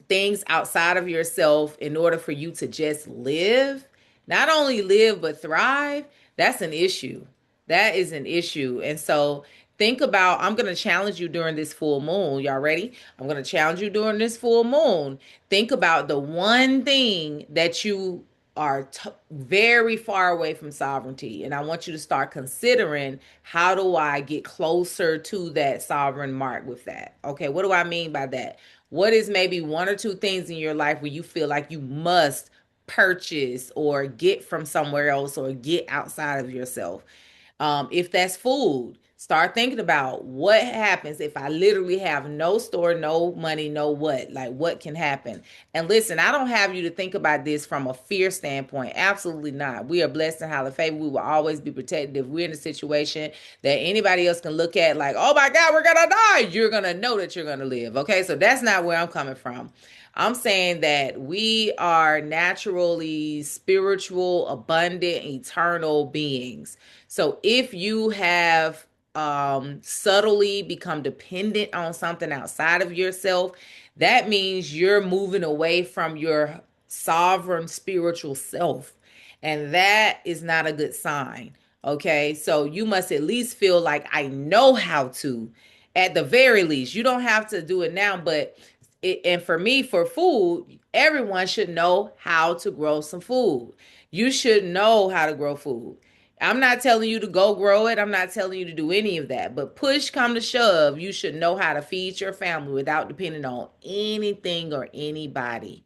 things outside of yourself in order for you to just live, not only live but thrive, that's an issue. That is an issue. And so think about, I'm going to challenge you during this full moon. Y'all ready? I'm going to challenge you during this full moon. Think about the one thing that you are very far away from sovereignty. And I want you to start considering how do I get closer to that sovereign mark with that? Okay, what do I mean by that? What is maybe one or two things in your life where you feel like you must purchase or get from somewhere else or get outside of yourself? If that's food, start thinking about what happens if I literally have no store, no money, no what? Like, what can happen? And listen, I don't have you to think about this from a fear standpoint. Absolutely not. We are blessed and highly favored. We will always be protected. If we're in a situation that anybody else can look at, like, oh my God, we're going to die, you're going to know that you're going to live. Okay. So that's not where I'm coming from. I'm saying that we are naturally spiritual, abundant, eternal beings. So if you have subtly become dependent on something outside of yourself, that means you're moving away from your sovereign spiritual self. And that is not a good sign. Okay. So you must at least feel like I know how to, at the very least. You don't have to do it now, but and for me, for food, everyone should know how to grow some food. You should know how to grow food. I'm not telling you to go grow it. I'm not telling you to do any of that. But push come to shove, you should know how to feed your family without depending on anything or anybody.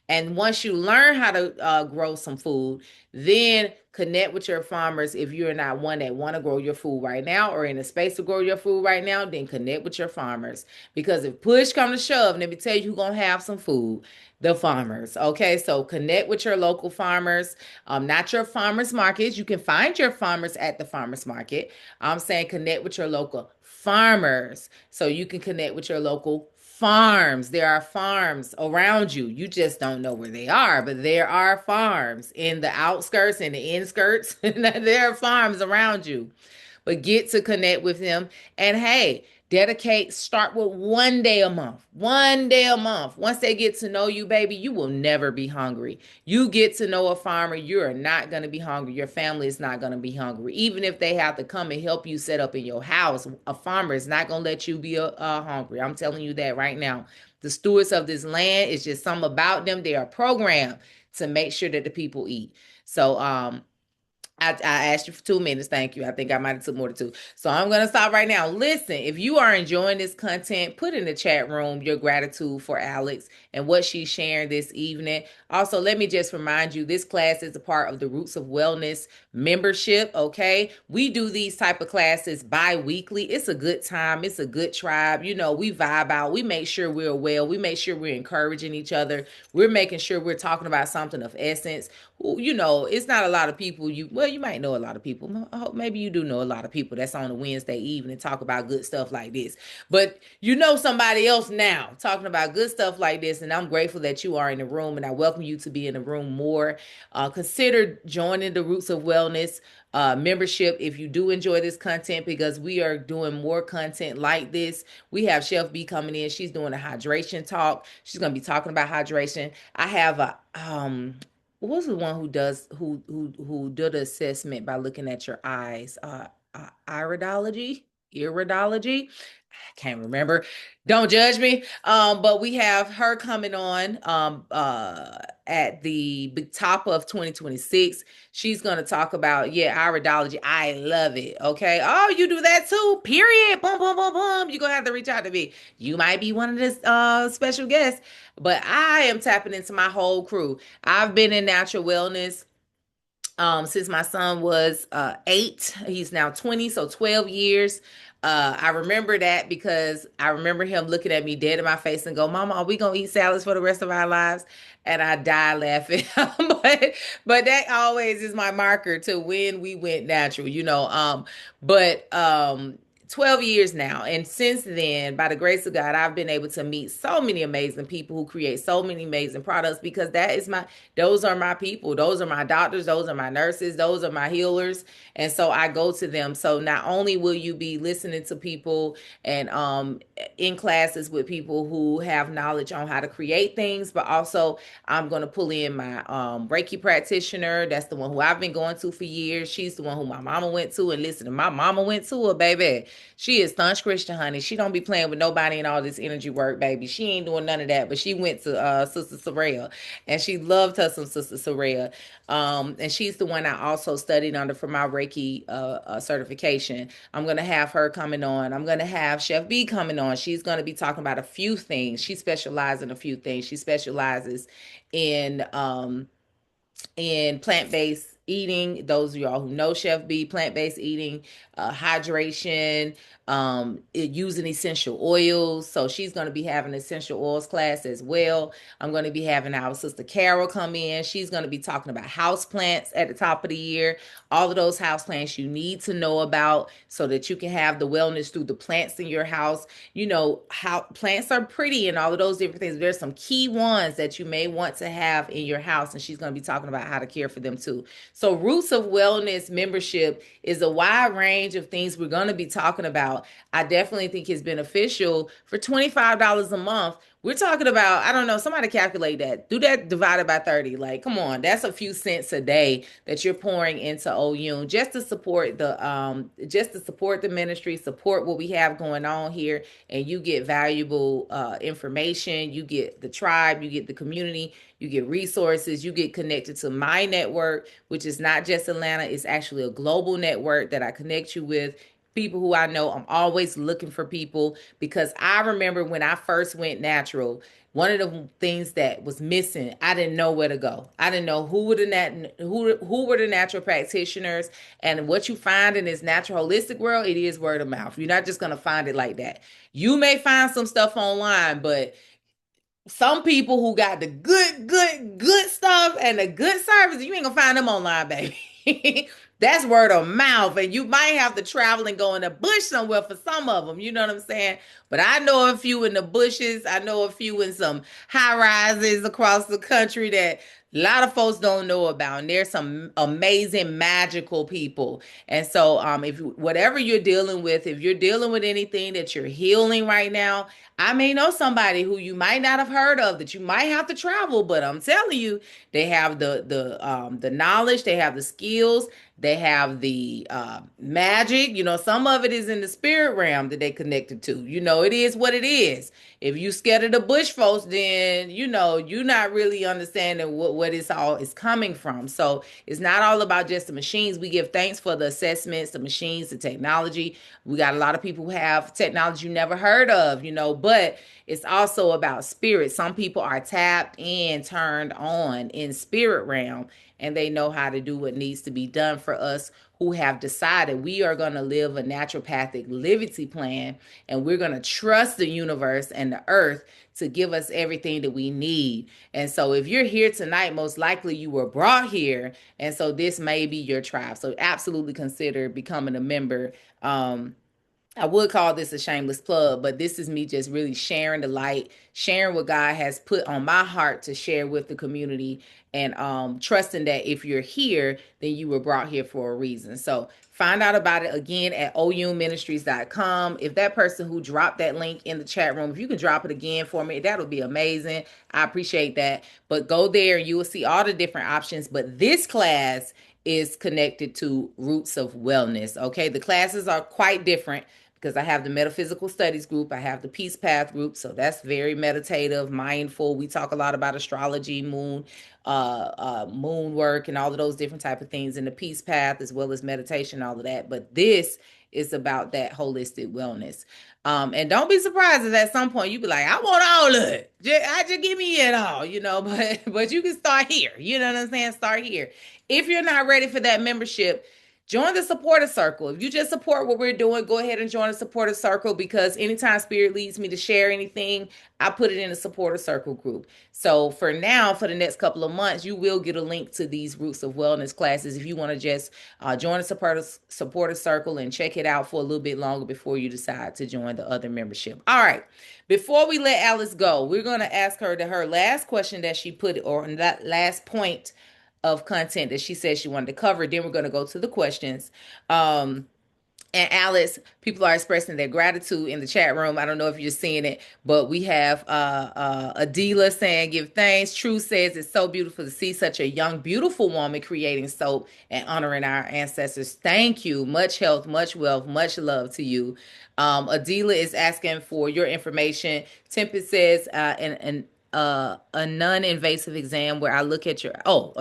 And once you learn how to grow some food, then connect with your farmers. If you're not one that want to grow your food right now or in a space to grow your food right now, then connect with your farmers. Because if push come to shove, let me tell you who's going to have some food. The farmers. Okay, so connect with your local farmers, not your farmers markets. You can find your farmers at the farmers market. I'm saying connect with your local farmers so you can connect with your local farms. There are farms around you. You just don't know where they are, but there are farms in the outskirts and the inskirts. There are farms around you, but get to connect with them. And hey, dedicate, start with 1 day a month. 1 day a month. Once they get to know you, baby, you will never be hungry. You get to know a farmer, you are not going to be hungry. Your family is not going to be hungry. Even if they have to come and help you set up in your house, a farmer is not going to let you be hungry. I'm telling you that right now. The stewards of this land, it's just something about them. They are programmed to make sure that the people eat. So, I asked you for 2 minutes. Thank you. I think I might have took more than two. So I'm going to stop right now. Listen, if you are enjoying this content, put in the chat room your gratitude for Alex and what she's sharing this evening. Also, let me just remind you, this class is a part of the Roots of Wellness membership. Okay. We do these type of classes bi-weekly. It's a good time. It's a good tribe. You know, we vibe out. We make sure we're well. We make sure we're encouraging each other. We're making sure we're talking about something of essence. You know, it's not a lot of people you might know a lot of people. I hope maybe you do know a lot of people that's on a Wednesday evening talk about good stuff like this. But you know somebody else now talking about good stuff like this, and I'm grateful that you are in the room, and I welcome you to be in the room more. Consider joining the Roots of Wellness membership if you do enjoy this content, because we are doing more content like this. We have Chef B coming in. She's doing a hydration talk. She's going to be talking about hydration. I have a what's the one who does who did the assessment by looking at your eyes? Iridology. I can't remember. Don't judge me. But we have her coming on at the top of 2026. She's gonna talk about, yeah, iridology. I love it. Okay. Oh, you do that too. Period. Boom, boom, boom, boom. You're gonna have to reach out to me. You might be one of the special guests, but I am tapping into my whole crew. I've been in natural wellness since my son was 8. He's now 20, so 12 years. I remember that because I remember him looking at me dead in my face and go, Mama, are we gonna eat salads for the rest of our lives? And I die laughing. But that always is my marker to when we went natural, you know. But 12 years now. And since then, by the grace of God, I've been able to meet so many amazing people who create so many amazing products, because those are my people. Those are my doctors. Those are my nurses. Those are my healers. And so I go to them. So not only will you be listening to people and in classes with people who have knowledge on how to create things, but also I'm going to pull in my Reiki practitioner. That's the one who I've been going to for years. She's the one who my mama went to. And listen, my mama went to her, baby. She is staunch Christian, honey. She don't be playing with nobody and all this energy work, baby. She ain't doing none of that. But she went to Sister Soraya, and she loved her some Sister Soraya. And she's the one I also studied under for my Reiki certification. I'm gonna have her coming on. I'm gonna have Chef B coming on. She's gonna be talking about a few things. She specializes in a few things. She specializes in plant-based eating. Those of y'all who know Chef B, plant-based eating, hydration, using essential oils. So she's going to be having essential oils class as well. I'm going to be having our sister Carol come in. She's going to be talking about house plants at the top of the year. All of those house plants you need to know about so that you can have the wellness through the plants in your house. You know how plants are pretty and all of those different things. There's some key ones that you may want to have in your house, and she's going to be talking about how to care for them too. So, Roots of Wellness membership is a wide range of things we're going to be talking about. I definitely think it's beneficial for $25 a month. We're talking about, I don't know, somebody calculate that. Do that divided by 30. Like, come on, that's a few cents a day that you're pouring into OU just to support the ministry, support what we have going on here, and you get valuable information, you get the tribe, you get the community, you get resources, you get connected to my network, which is not just Atlanta, it's actually a global network that I connect you with. People who I know, I'm always looking for people because I remember when I first went natural, one of the things that was missing, I didn't know where to go. I didn't know who were the natural practitioners, and what you find in this natural holistic world, it is word of mouth. You're not just gonna find it like that. You may find some stuff online, but some people who got the good stuff and the good service, you ain't gonna find them online, baby. That's word of mouth, and you might have to travel and go in the bush somewhere for some of them. You know what I'm saying? But I know a few in the bushes. I know a few in some high rises across the country that a lot of folks don't know about. And there's some amazing, magical people. And so, if whatever you're dealing with, if you're dealing with anything that you're healing right now, I may know somebody who you might not have heard of that you might have to travel, but I'm telling you, they have the knowledge, they have the skills, they have the magic. You know, some of it is in the spirit realm that they connected to. You know, it is what it is. If you scared of the bush folks, then you know you're not really understanding what it's all is coming from. So it's not all about just the machines. We give thanks for the assessments, the machines, the technology. We got a lot of people who have technology you never heard of, you know, but it's also about spirit. Some people are tapped and turned on in spirit realm, and they know how to do what needs to be done for us who have decided we are going to live a naturopathic living plan, and we're going to trust the universe and the earth to give us everything that we need. And so if you're here tonight, most likely you were brought here, and so this may be your tribe. So absolutely consider becoming a member. I would call this a shameless plug, but this is me just really sharing the light, sharing what God has put on my heart to share with the community, and trusting that if you're here, then you were brought here for a reason. So find out about it again at ouministries.com. If that person who dropped that link in the chat room, if you can drop it again for me, that'll be amazing. I appreciate that. But go there and you will see all the different options. But this class is connected to Roots of Wellness. Okay, the classes are quite different because I have the metaphysical studies group, I have the peace path group, so that's very meditative, mindful. We talk a lot about astrology, moon work, and all of those different type of things in the peace path, as well as meditation, all of that. But this is about that holistic wellness. And don't be surprised if at some point you be like, I want all of it. Just give me it all, you know. But you can start here. You know what I'm saying? Start here. If you're not ready for that membership, join the supporter circle. If you just support what we're doing, go ahead and join the supporter circle, because anytime Spirit leads me to share anything, I put it in a supporter circle group. So for now, for the next couple of months, you will get a link to these Roots of Wellness classes if you want to just join the supporter circle and check it out for a little bit longer before you decide to join the other membership. All right. Before we let Alice go, we're going to ask her her last question that she put, or that last point of content that she said she wanted to cover. Then we're going to go to the questions. And Alice, people are expressing their gratitude in the chat room. I don't know if you're seeing it, but we have Adila saying, give thanks. True says, it's so beautiful to see such a young, beautiful woman creating soap and honoring our ancestors. Thank you. Much health, much wealth, much love to you. Adila is asking for your information. Tempest says, a non-invasive exam where I look at your,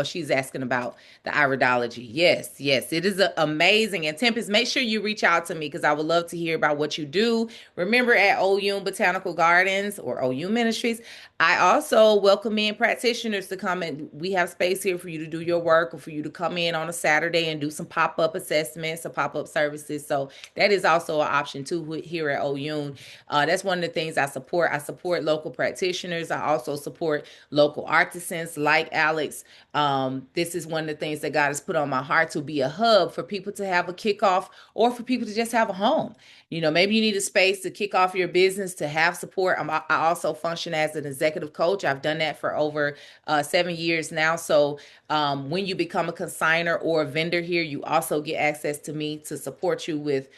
she's asking about the iridology. Yes, it is amazing. And Tempest, make sure you reach out to me because I would love to hear about what you do. Remember, at OU Botanical Gardens or OU Ministries, I also welcome in practitioners to come, and we have space here for you to do your work, or for you to come in on a Saturday and do some pop-up assessments or pop-up services. So that is also an option too here at OU. That's one of the things I support. I support local practitioners. I also also support local artisans like Alex. This is one of the things that God has put on my heart to be a hub for people to have a kickoff or for people to just have a home. Maybe you need a space to kick off your business, to have support. I also function as an executive coach. I've done that for over 7 years now. So when you become a consigner or a vendor here, you also get access to me to support you with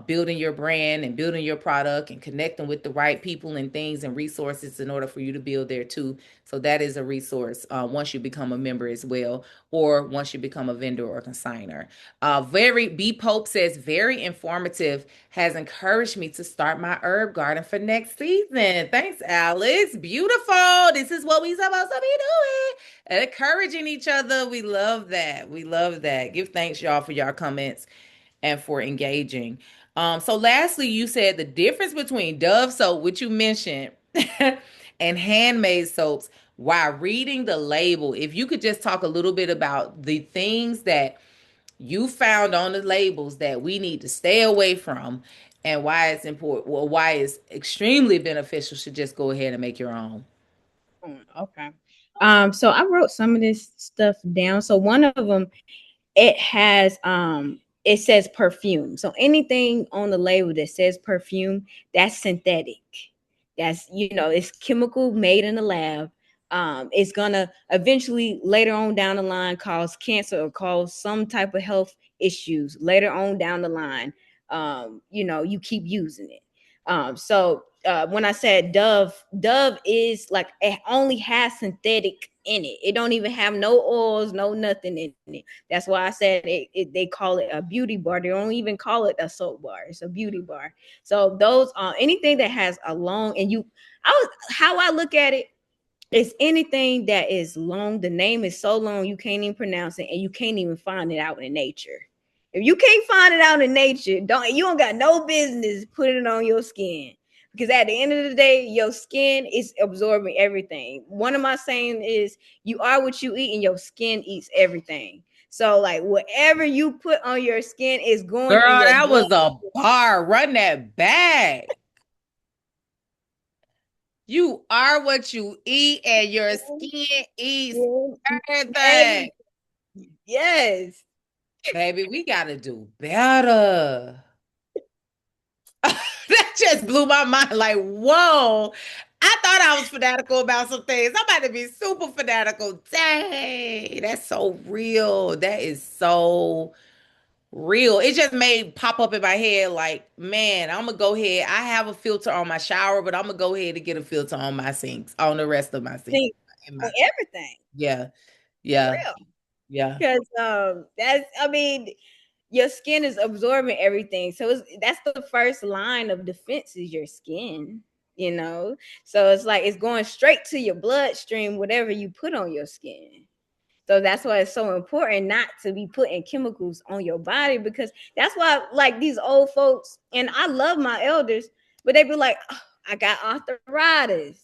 building your brand and building your product and connecting with the right people and things and resources in order for you to build there too. So that is a resource once you become a member as well, or once you become a vendor or consigner. Very B Pope says, very informative, has encouraged me to start my herb garden for next season. Thanks, Alex. Beautiful. This is what we supposed to be doing. And encouraging each other. We love that. We love that. Give thanks, y'all, for y'all comments and for engaging. So lastly, you said the difference between Dove soap, which you mentioned, and handmade soaps while reading the label. If you could just talk a little bit about the things that you found on the labels that we need to stay away from and why it's important, well, why it's extremely beneficial to just go ahead and make your own. Okay. So I wrote some of this stuff down. So one of them, it says perfume. So anything on the label that says perfume, that's synthetic. That's, it's chemical made in the lab. It's gonna eventually later on down the line cause cancer or cause some type of health issues later on down the line. You keep using it. So when I said Dove is like, it only has synthetic in it. It don't even have no oils, no nothing in it. That's why I said they call it a beauty bar. They don't even call it a soap bar. It's a beauty bar. So those anything that has a long how I look at it, it's anything that is long. The name is so long you can't even pronounce it, and you can't even find it out in nature. If you can't find it out in nature, you don't got no business putting it on your skin. Because at the end of the day, your skin is absorbing everything. One of my saying is, you are what you eat, and your skin eats everything. So, like, whatever you put on your skin is going in Girl, your that blood. was a bar. Run that back. You are what you eat, and your skin eats Every, everything. yes. Baby, we got to do better. That just blew my mind. Like, whoa. I thought I was fanatical about some things. I'm about to be super fanatical. Dang, that's so real. That is so real. It just made pop up in my head like, man, I'm gonna go ahead. I have a filter on my shower, but I'm gonna go ahead and get a filter on my sinks, on the rest of my sinks. Think In on my, everything. yeah, For yeah, real. yeah. Because that's, I mean, your skin is absorbing everything. So that's the first line of defense is your skin, you know. So it's like it's going straight to your bloodstream, whatever you put on your skin. So that's why it's so important not to be putting chemicals on your body, because that's why, like, these old folks, and I love my elders, but they be like, "Oh, I got arthritis.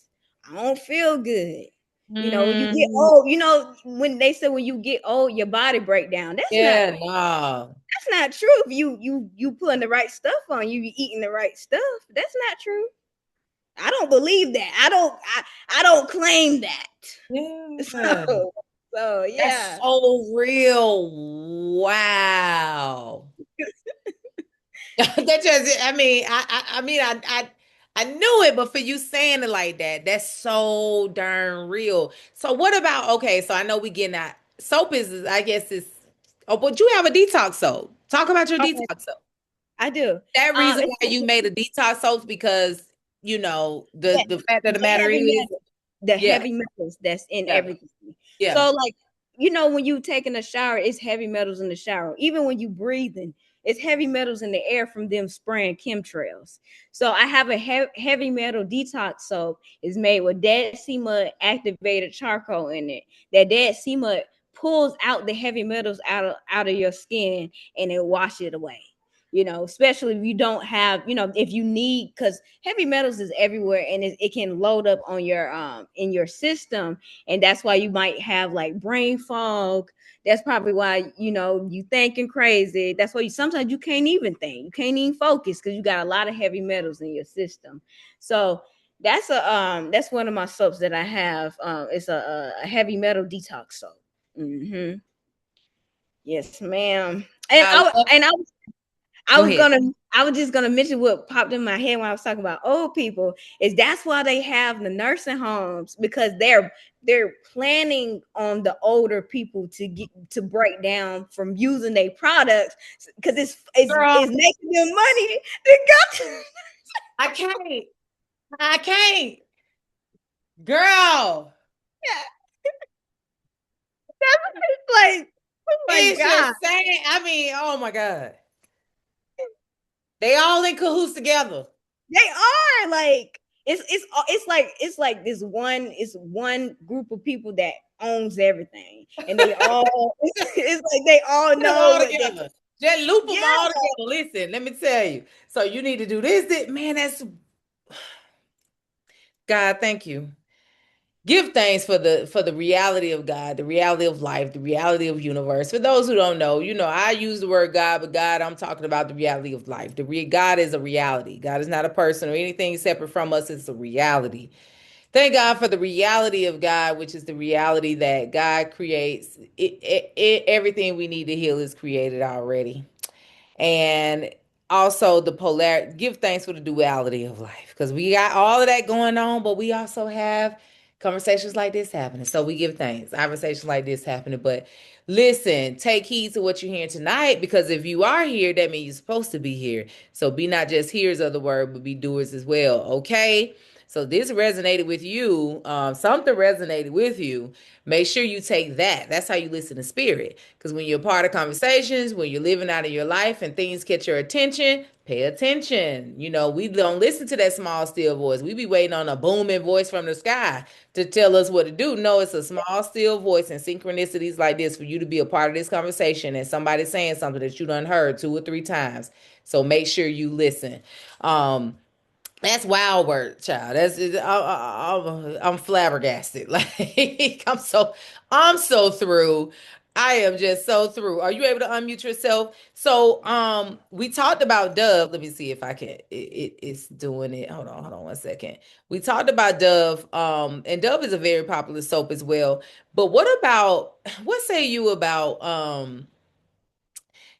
I don't feel good." When you get Mm, old, when they say when you get old, your body break down. yeah, no. That's not true. If you putting the right stuff on, you eating the right stuff. That's not true. I don't believe that. I don't claim that. Yeah. So That's yeah. so real. Wow. That just, I mean, I knew it, but for you saying it like that, that's so darn real. So what about, okay, so I know we getting that soap I guess is, oh, but you have a detox soap. Talk about your Okay, detox soap. I do. That reason It's why you made a detox soap because, the, the fact of the the matter heavy is, metals, the yeah, heavy metals that's in yeah, everything. yeah. So, like, when you taking a shower, it's heavy metals in the shower. Even when you breathing, it's heavy metals in the air from them spraying chemtrails. So I have a heavy metal detox soap. It's made with dead sea mud activated charcoal in it. That dead sea mud pulls out the heavy metals out of your skin, and it washes it away. Especially if you don't have, if you need, because heavy metals is everywhere, and it can load up on your in your system, and that's why you might have like brain fog. That's probably why you thinking crazy. That's why sometimes you can't even think, you can't even focus, because you got a lot of heavy metals in your system. So That's one of my soaps that I have. It's a heavy metal detox soap. Mm-hmm. Yes, ma'am. And I I love. and I Go was ahead, gonna I was just gonna mention what popped in my head when I was talking about old people is that's why they have the nursing homes because they're planning on the older people to get to break down from using their products because girl. it's making them money. They got to, I can't. I can't, girl. yeah, that's like oh my It's god. just saying. I mean, oh my god, they all in cahoots together. They are like it's like this one it's one group of people that owns everything and they all it's like they all Put them know all what they together. Just loop them yeah. all together. Listen, let me tell you. So you need to do this. Man, that's God. Thank you. Give thanks for the reality of God, the reality of life, the reality of universe. For those who don't know, I use the word God, but God, I'm talking about the reality of life. God is a reality. God is not a person or anything separate from us. It's a reality. Thank God for the reality of God, which is the reality that God creates. Everything we need to heal is created already. And also the polar, give thanks for the duality of life because we got all of that going on, but we also have conversations like this happening. So we give thanks. Conversations like this happening. But listen, take heed to what you're hearing tonight because if you are here, that means you're supposed to be here. So be not just hearers of the word, but be doers as well. Okay. So this resonated with you. Something resonated with you. Make sure you take that. That's how you listen to spirit. Because when you're part of conversations, when you're living out of your life and things catch your attention, pay attention. We don't listen to that small, still voice. We be waiting on a booming voice from the sky to tell us what to do. No, it's a small, still voice and synchronicities like this for you to be a part of this conversation and somebody saying something that you done heard 2 or 3 times. So make sure you listen. That's wild work, child. I'm flabbergasted. Like I'm so through. I am just so through. Are you able to unmute yourself? So we talked about Dove. Let me see if I can. It's doing it. Hold on 1 second. We talked about Dove. And Dove is a very popular soap as well. But what say you about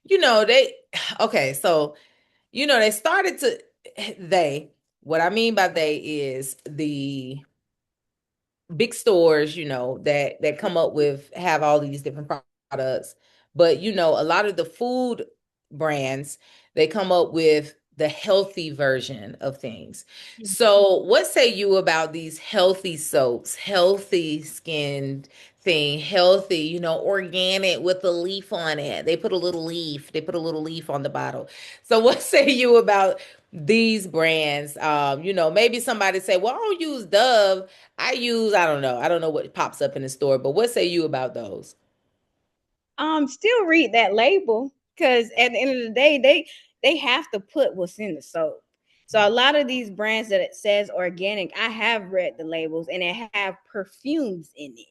they okay, so they started to they what I mean by they is the big stores, that come up with have all these different products. But a lot of the food brands, they come up with the healthy version of things. So, what say you about these healthy soaps, healthy skin thing, healthy, organic with a leaf on it? They put a little leaf, on the bottle. So, what say you about these brands? Maybe somebody say, well, I don't use Dove. I don't know what pops up in the store, but what say you about those? Still read that label because at the end of the day they have to put what's in the soap. So a lot of these brands that it says organic, I have read the labels and it have perfumes in it.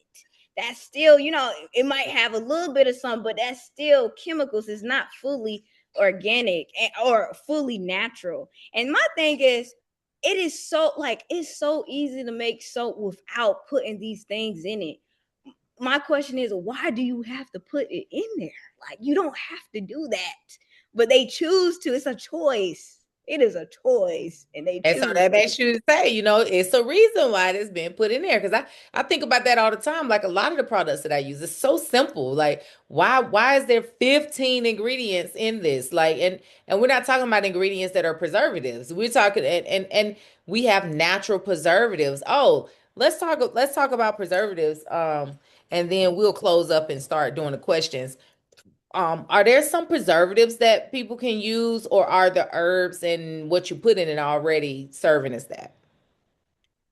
That's still, it might have a little bit of some, but that's still chemicals. It's not fully organic or fully natural. And my thing is, it is so like it's so easy to make soap without putting these things in it. My question is, why do you have to put it in there? Like, you don't have to do that, but they choose to. It's a choice. It is a choice, and they And so choose that to. makes you say, it's a reason why it's been put in there. Because I think about that all the time. Like a lot of the products that I use, it's so simple. Like, why is there 15 ingredients in this? Like, and we're not talking about ingredients that are preservatives. We're talking and we have natural preservatives. Oh, let's talk about preservatives. And then we'll close up and start doing the questions. Are there some preservatives that people can use, or are the herbs and what you put in it already serving as that?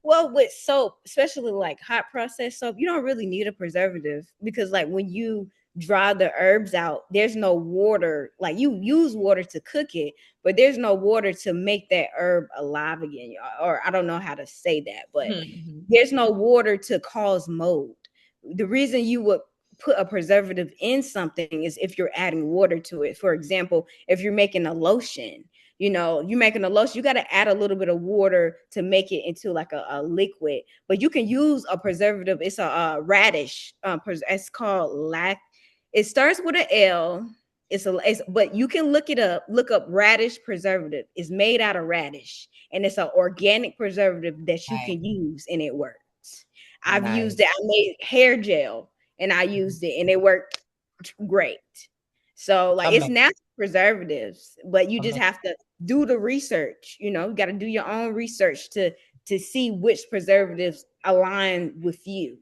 Well, with soap, especially like hot processed soap, you don't really need a preservative because, like, when you dry the herbs out, there's no water. Like, you use water to cook it, but there's no water to make that herb alive again. Or I don't know how to say that, but Mhm. there's no water to cause mold. The reason you would put a preservative in something is if you're adding water to it. For example, if you're making a lotion, You making a lotion, you got to add a little bit of water to make it into like a liquid. But you can use a preservative. It's a radish. It's called lac. It starts with an L. But you can look it up. Look up radish preservative. It's made out of radish, and it's an organic preservative that you Right. can use, and it works. I've used it. Nice. I made hair gel, and I used it, and it worked great. So like it's Amazing. natural preservatives, but you just Amazing. have to do the research. You got to do your own research to see which preservatives align with you.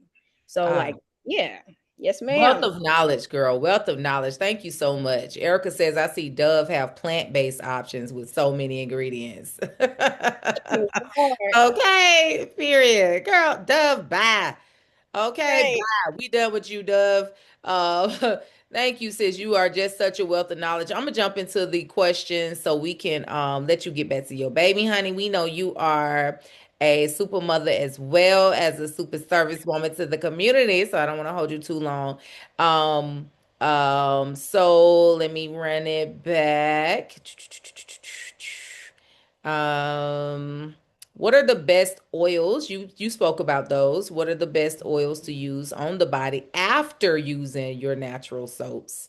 So like, yeah, yes, Wealth ma'am. of knowledge, girl. Wealth of knowledge. Thank you so much. Erica says, I see Dove have plant-based options with so many ingredients. Okay, period. Girl, Dove, bye. Okay, Right. bye. We done with you, Dove. Thank you, sis. You are just such a wealth of knowledge. I'm gonna jump into the questions so we can let you get back to your baby, honey. We know you are a super mother as well as a super service woman to the community, so I don't want to hold you too long. Um, so let me run it back. Um, what are the best oils? You spoke about those. What are the best oils to use on the body after using your natural soaps?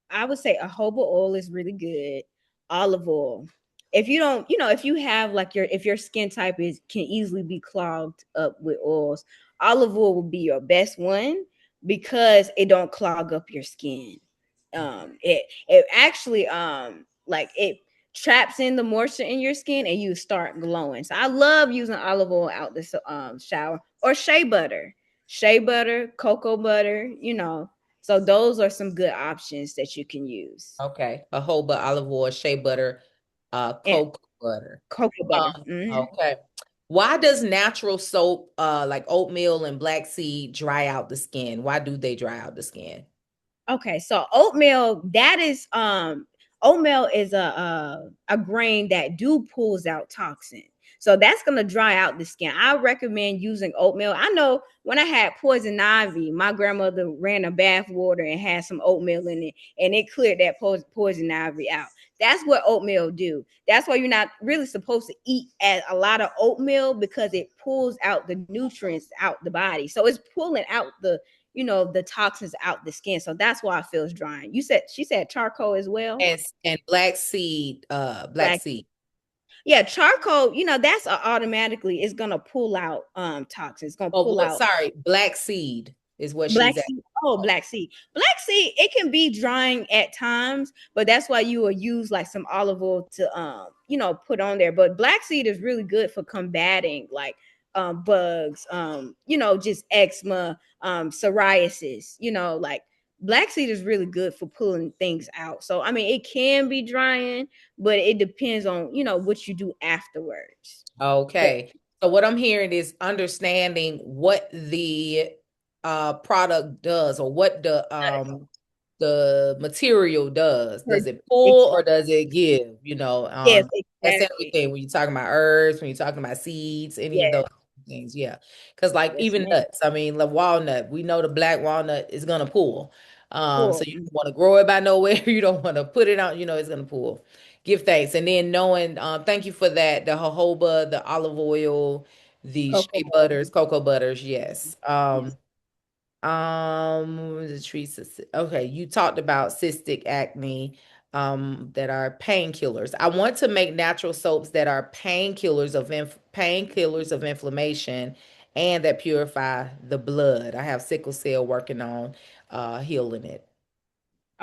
I would say a jojoba oil is really good. Olive oil. If you don't, if you have like if your skin type is can easily be clogged up with oils, olive oil would be your best one because it don't clog up your skin. It actually like it traps in the moisture in your skin and you start glowing. So I love using olive oil out the shower or shea butter, cocoa butter. So those are some good options that you can use. Okay, a whole but olive oil, shea butter, And cocoa butter. cocoa butter. Okay. Why does natural soap, like oatmeal and black seed, dry out the skin? Why do they dry out the skin? Okay, so oatmeal is a grain that do pulls out toxin. So that's gonna dry out the skin. I recommend using oatmeal. I know when I had poison ivy, my grandmother ran a bath water and had some oatmeal in it, and it cleared that poison ivy out. That's what oatmeal do. That's why you're not really supposed to eat a lot of oatmeal because it pulls out the nutrients out the body. So it's pulling out the toxins out the skin. So that's why it feels drying. She said charcoal as well. And black Black. seed. Yeah, charcoal, that's automatically it's gonna pull out toxins. It's gonna Oh, pull out sorry, black seed is what black she's at. seed. Oh, black seed. Black seed, it can be drying at times, but that's why you will use like some olive oil to put on there. But black seed is really good for combating like bugs, just eczema, psoriasis, like black seed is really good for pulling things out. So I mean it can be drying, but it depends on what you do afterwards. But Okay. So what I'm hearing is understanding what the product does or what the material does. Does it pull or does it give? yes, That's exactly. everything when you're talking about herbs, when you're talking about seeds, any of Yes, those things. Yeah. Because like yes, even ma'am. nuts, I mean, the walnut, we know the black walnut is gonna pull. So Cool. you don't want to grow it by nowhere. You don't want to put it out, it's gonna pull. Give thanks. And then knowing, thank you for that, the jojoba, the olive oil, the Cocoa shea butter. butters, cocoa butters, yes. Yes. The trees. Okay, you talked about cystic acne, that are painkillers. I want to make natural soaps that are painkillers of inflammation and that purify the blood. I have sickle cell working on healing it.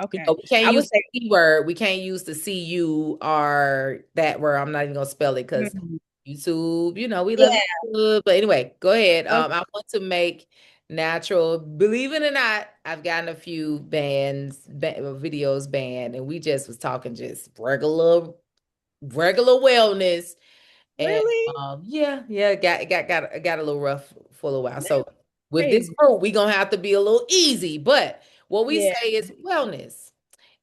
Okay. We can't I would use say the C word. We can't use the CU or that word. I'm not even gonna spell it because mhm. YouTube, we love Yeah. YouTube. But anyway, go ahead. Okay. I want to make natural. Believe it or not, I've gotten a few videos banned, and we just was talking just regular wellness. And Really? yeah, got a little rough for a while. That's So with this crazy. group, we gonna have to be a little easy. But what we Yeah. say is wellness.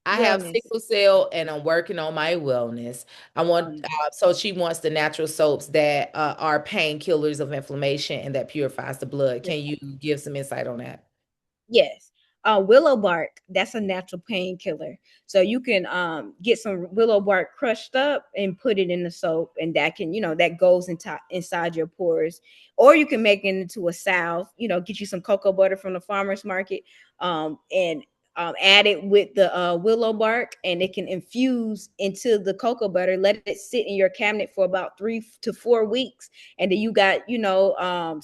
I have Wellness. sickle cell and I'm working on my wellness. I want, Um, so she wants the natural soaps that are painkillers of inflammation and that purifies the blood. Can you give some insight on that? yes. Willow bark, that's a natural painkiller. So you can get some willow bark crushed up and put it in the soap, and that can, that goes inside your pores. Or you can make it into a salve, get you some cocoa butter from the farmer's market, and add it with the willow bark, and it can infuse into the cocoa butter. Let it sit in your cabinet for about 3 to 4 weeks, and then you got,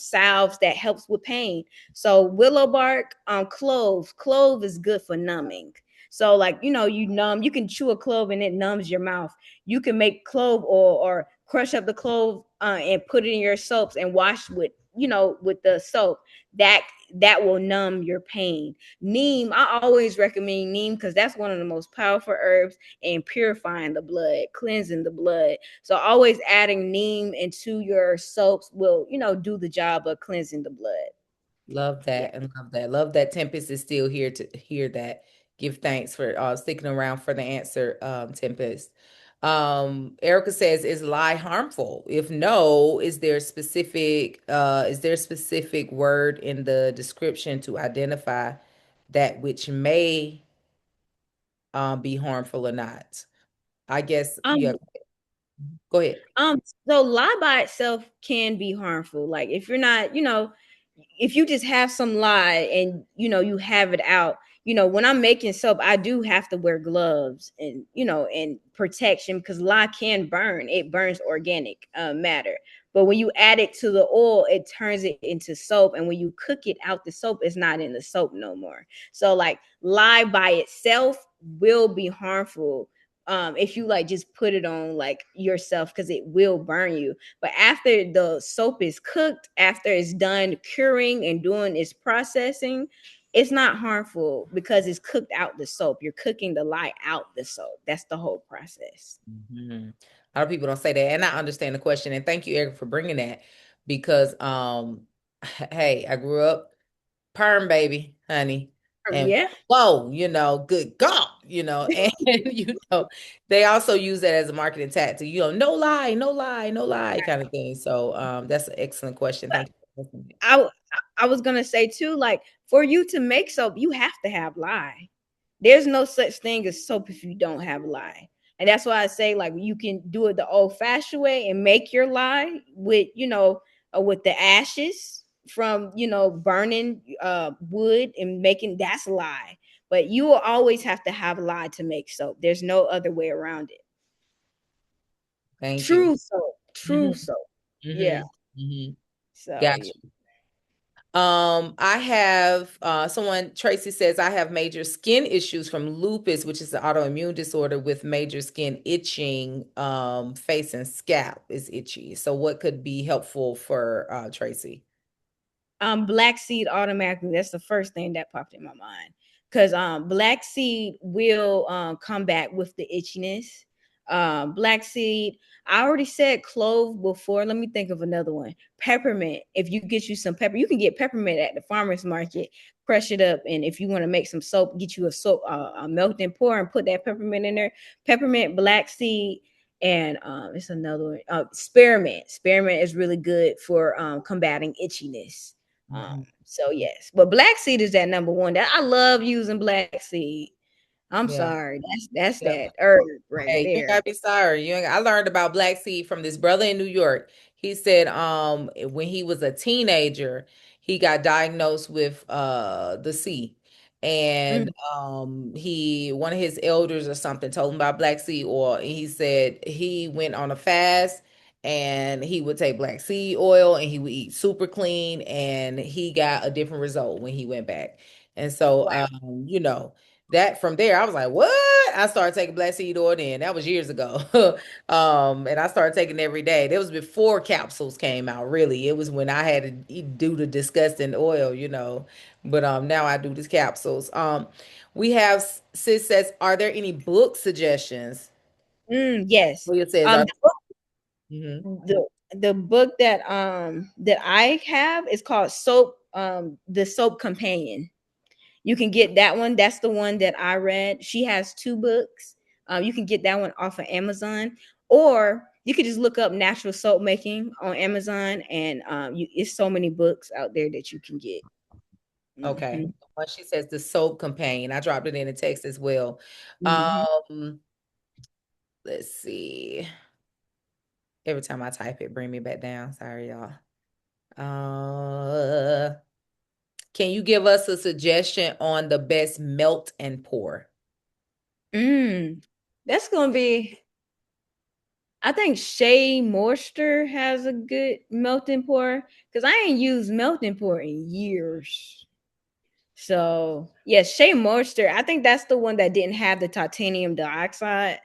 salves that helps with pain. So willow bark, clove is good for numbing. So like, you can chew a clove and it numbs your mouth. You can make clove oil or crush up the clove and put it in your soaps and wash with, with the soap. That will numb your pain. Neem, I always recommend neem because that's one of the most powerful herbs in purifying the blood, cleansing the blood. So always adding neem into your soaps will, do the job of cleansing the blood. Love Yeah. that and love that. Love that Tempest is still here to hear that. Give thanks for sticking around for the answer, Tempest. Erica says, is lie harmful? If no, is there a specific word in the description to identify that which may be harmful or not? I guess, yeah, Um, go ahead. so lie by itself can be harmful. Like if you're not, if you just have some lie and you have it out, when I'm making soap, I do have to wear gloves and and protection because lye can burn. It burns organic matter. But when you add it to the oil, it turns it into soap. And when you cook it out the soap, it's not in the soap no more. So like lye by itself will be harmful if you like just put it on like yourself because it will burn you. But after the soap is cooked, after it's done curing and doing its processing, it's not harmful because it's cooked out the soap. You're cooking the lye out the soap. That's the whole process. Mhm. A lot of people don't say that, and I understand the question. And thank you, Eric, for bringing that because, hey, I grew up perm baby, honey, and Yeah. whoa, good God, and they also use that as a marketing tactic. No lie, no lie, no lie, kind of thing. So, that's an excellent question. Thank you for listening. I I was gonna say too, like for you to make soap, you have to have lye. There's no such thing as soap if you don't have lye. And that's why I say like you can do it the old fashioned way and make your lye with, with the ashes from, burning wood and making that's lye. But you will always have to have lye to make soap. There's no other way around it. Thank you. True soap. True Hmm. soap. Yeah. Hmm. Hmm. So Gotcha. yeah. I have someone, Tracy says, I have major skin issues from lupus, which is an autoimmune disorder with major skin itching. Face and scalp is itchy. So what could be helpful for Tracy? Black seed automatically, that's the first thing that popped in my mind because black seed will combat with the itchiness. Black seed, I already said clove before. Let me think of another one. Peppermint, if you get you some pepper, you can get peppermint at the farmers market, crush it up, and if you want to make some soap, get you a soap, a melting pour and put that peppermint in there. Peppermint, black seed, and it's another one, spearmint is really good for combating itchiness. Mhm. So yes, but black seed is that number one. That I love using black seed. I'm Yeah. sorry, that's Yeah. that herb right Hey, you ain't there. gotta be sorry. I learned about black seed from this brother in New York. He said when he was a teenager, he got diagnosed with the C. And Mm, he one of his elders or something told him about black seed oil. And he said he went on a fast and he would take black seed oil and he would eat super clean and he got a different result when he went back. And so wow. that from there, I was like, what? I started taking black seed oil then. That was years ago. And I started taking it every day. That was before capsules came out, really. It was when I had to do the disgusting oil. But now I do these capsules. We have sis says, are there any book suggestions? Yes. Leah says, Um, are the book, mhm. the book that I have is called Soap. The Soap Companion. You can get that one. That's the one that I read. She has two books. You can get that one off of Amazon, or you could just look up natural soap making on Amazon, and it's so many books out there that you can get. Okay. Mhm. When she says the soap campaign, I dropped it in the text as well. Mhm. Um, let's see. Every time I type it, bring me back down. Sorry, y'all. Uh, can you give us a suggestion on the best melt and pour? Mm. That's gonna be. I think Shea Moisture has a good melting pour because I ain't used melting pour in years. So yeah, Shea Moisture. I think that's the one that didn't have the titanium dioxide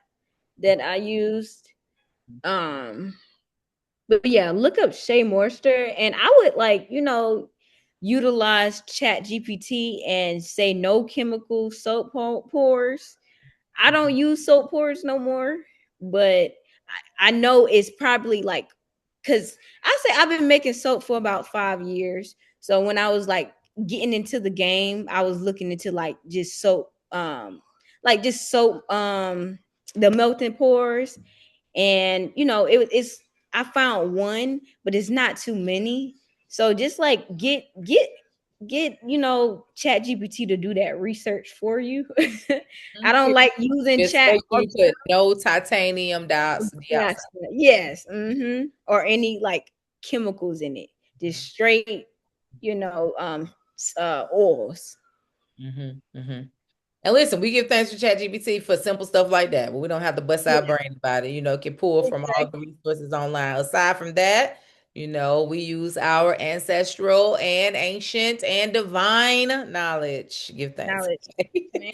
that I used. Um, but yeah, look up Shea Moisture, and I would utilize Chat GPT and say no chemical soap pores. I don't use soap pores no more, but I know it's probably like because I say I've been making soap for about 5 years. So when I was like getting into the game, I was looking into like just soap, the melting pores, and it's I found one, but it's not too many. So just like get Chat GPT to do that research for you. I don't Okay. like using Just Chat make sure or you put no titanium dioxide. yes, or any like chemicals in it. Just straight, oils. Mm-hmm. Mm-hmm. And listen, we give thanks to ChatGPT for simple stuff like that, but we don't have to bust Yeah, our brain about it. Can pull from all the exactly. resources online. Aside from that, we use our ancestral and ancient and divine knowledge. Give thanks. Knowledge, man.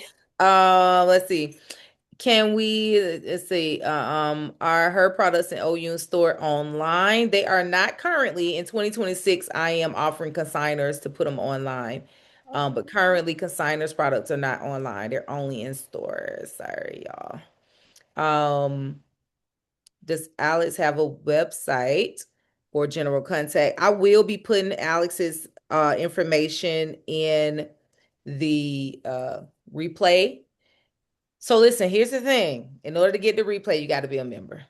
Let's see. Can we let's see? Are her products in OU store online? They are not currently in 2026. I am offering consigners to put them online. But currently consigners products are not online. They're only in stores. Sorry, y'all. Um, does Alex have a website or general contact? I will be putting Alex's information in the replay. So listen, here's the thing. In order to get the replay, you got to be a member.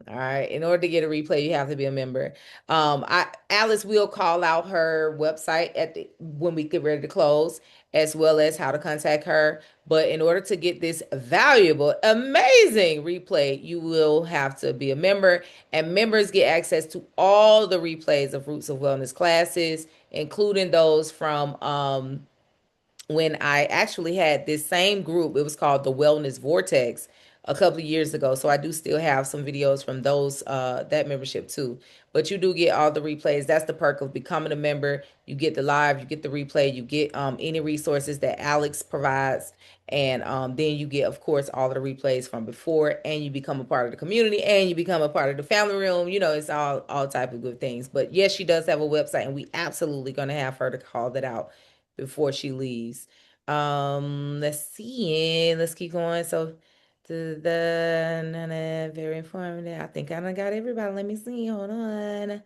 All right. In order to get a replay, you have to be a member. Alice will call out her website when we get ready to close, as well as how to contact her. But in order to get this valuable, amazing replay, you will have to be a member. And members get access to all the replays of Roots of Wellness classes, including those from when I actually had this same group. It was called the Wellness Vortex a couple of years ago. So I do still have some videos from those that membership too. But you do get all the replays. That's the perk of becoming a member. You get the live, you get the replay, you get any resources that Alex provides. And then you get, of course, all of the replays from before, and you become a part of the community, and you become a part of the family room. It's all type of good things. But yes, she does have a website, and we absolutely gonna have her to call that out before she leaves. Let's see. Let's keep going. So very informative. I think I done got everybody. Let me see. Hold on.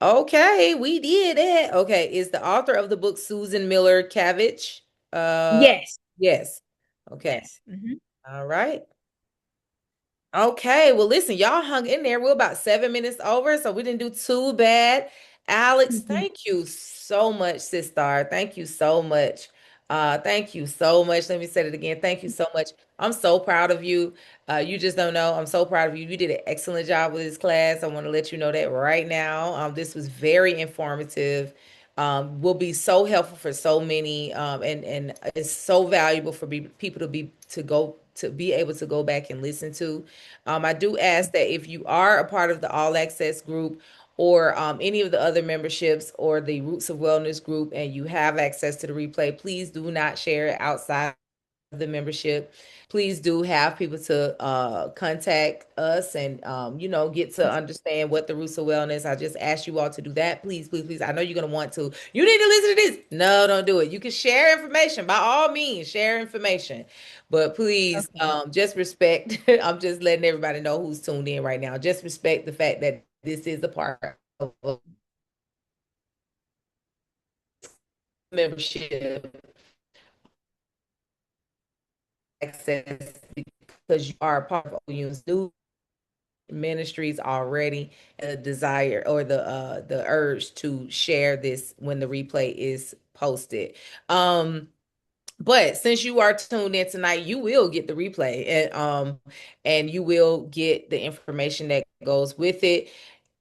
Okay, we did it. Okay, is the author of the book Susan Miller Cavich? Yes, Yes. Okay. yes. Mhm. All right. Okay, well, listen, y'all hung in there. We're about 7 minutes over, so we didn't do too bad. Alex, Mhm. thank you so much, sister. Thank you so much. Thank you so much. Let me say it again. Thank you so much. I'm so proud of you. You just don't know. I'm so proud of you. You did an excellent job with this class. I want to let you know that right now. This was very informative. Will be so helpful for so many, and it's so valuable for people to be able to go back and listen to. I do ask that if you are a part of the All Access group or any of the other memberships or the Roots of Wellness group, and you have access to the replay, please do not share it outside the membership. Please do have people to contact us and get to understand what the Roots of Wellness. I just ask you all to do that. Please, please, please. I know you're gonna want to. You need to listen to this. No, don't do it. You can share information by all means. Share information, but please, Okay. just respect. I'm just letting everybody know who's tuned in right now. Just respect the fact that this is a part of a membership access because you are a part of OU's new ministries already, and the desire or the urge to share this when the replay is posted. But since you are tuned in tonight, you will get the replay, and you will get the information that goes with it.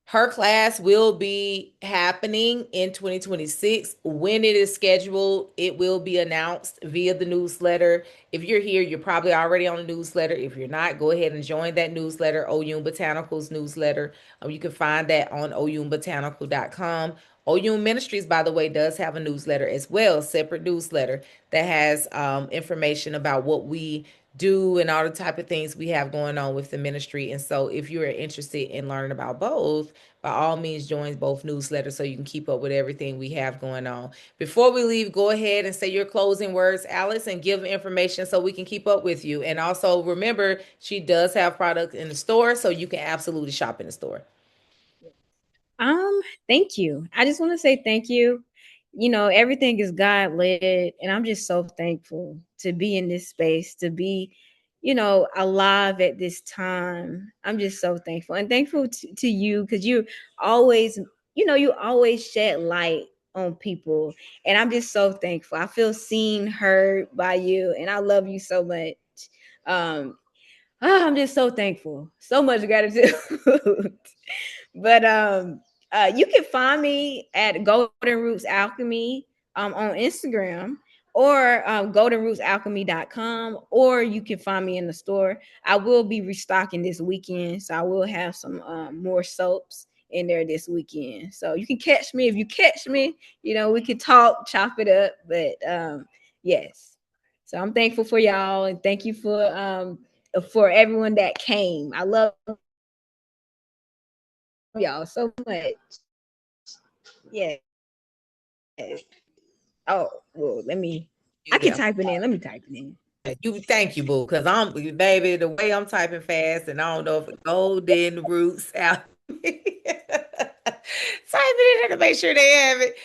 Her class will be happening in 2026. When it is scheduled, it will be announced via the newsletter. If you're here, you're probably already on the newsletter. If you're not, go ahead and join that newsletter, Oyun Botanicals newsletter. You can find that on oyunbotanical.com. Oyun Ministries, by the way, does have a newsletter as well, separate newsletter that has information about what we do and all the type of things we have going on with the ministry. And so if you're interested in learning about both, by all means join both newsletters so you can keep up with everything we have going on. Before we leave, go ahead and say your closing words, Alice, and give information so we can keep up with you. And also remember, she does have products in the store, so you can absolutely shop in the store. Um, Thank you. I just want to say thank you. You know, everything is God led, and I'm just so thankful to be in this space, to be, alive at this time. I'm just so thankful and thankful to you because always, you always shed light on people, and I'm just so thankful. I feel seen, heard by you, and I love you so much. Um, I'm just so thankful. So much gratitude. But you can find me at Golden Roots Alchemy on Instagram, or goldenrootsalchemy.com, or you can find me in the store. I will be restocking this weekend, so I will have some more soaps in there this weekend. So you can catch me. If you catch me, we can talk, chop it up. But yes. So I'm thankful for y'all, and thank you for everyone that came. I love y'all so much. Yes. Oh, well, I can Yeah. type it in. Let me type it in. You thank you, boo, because I'm baby, the way I'm typing fast, and I don't know if golden roots out. Type it in there to make sure they have it.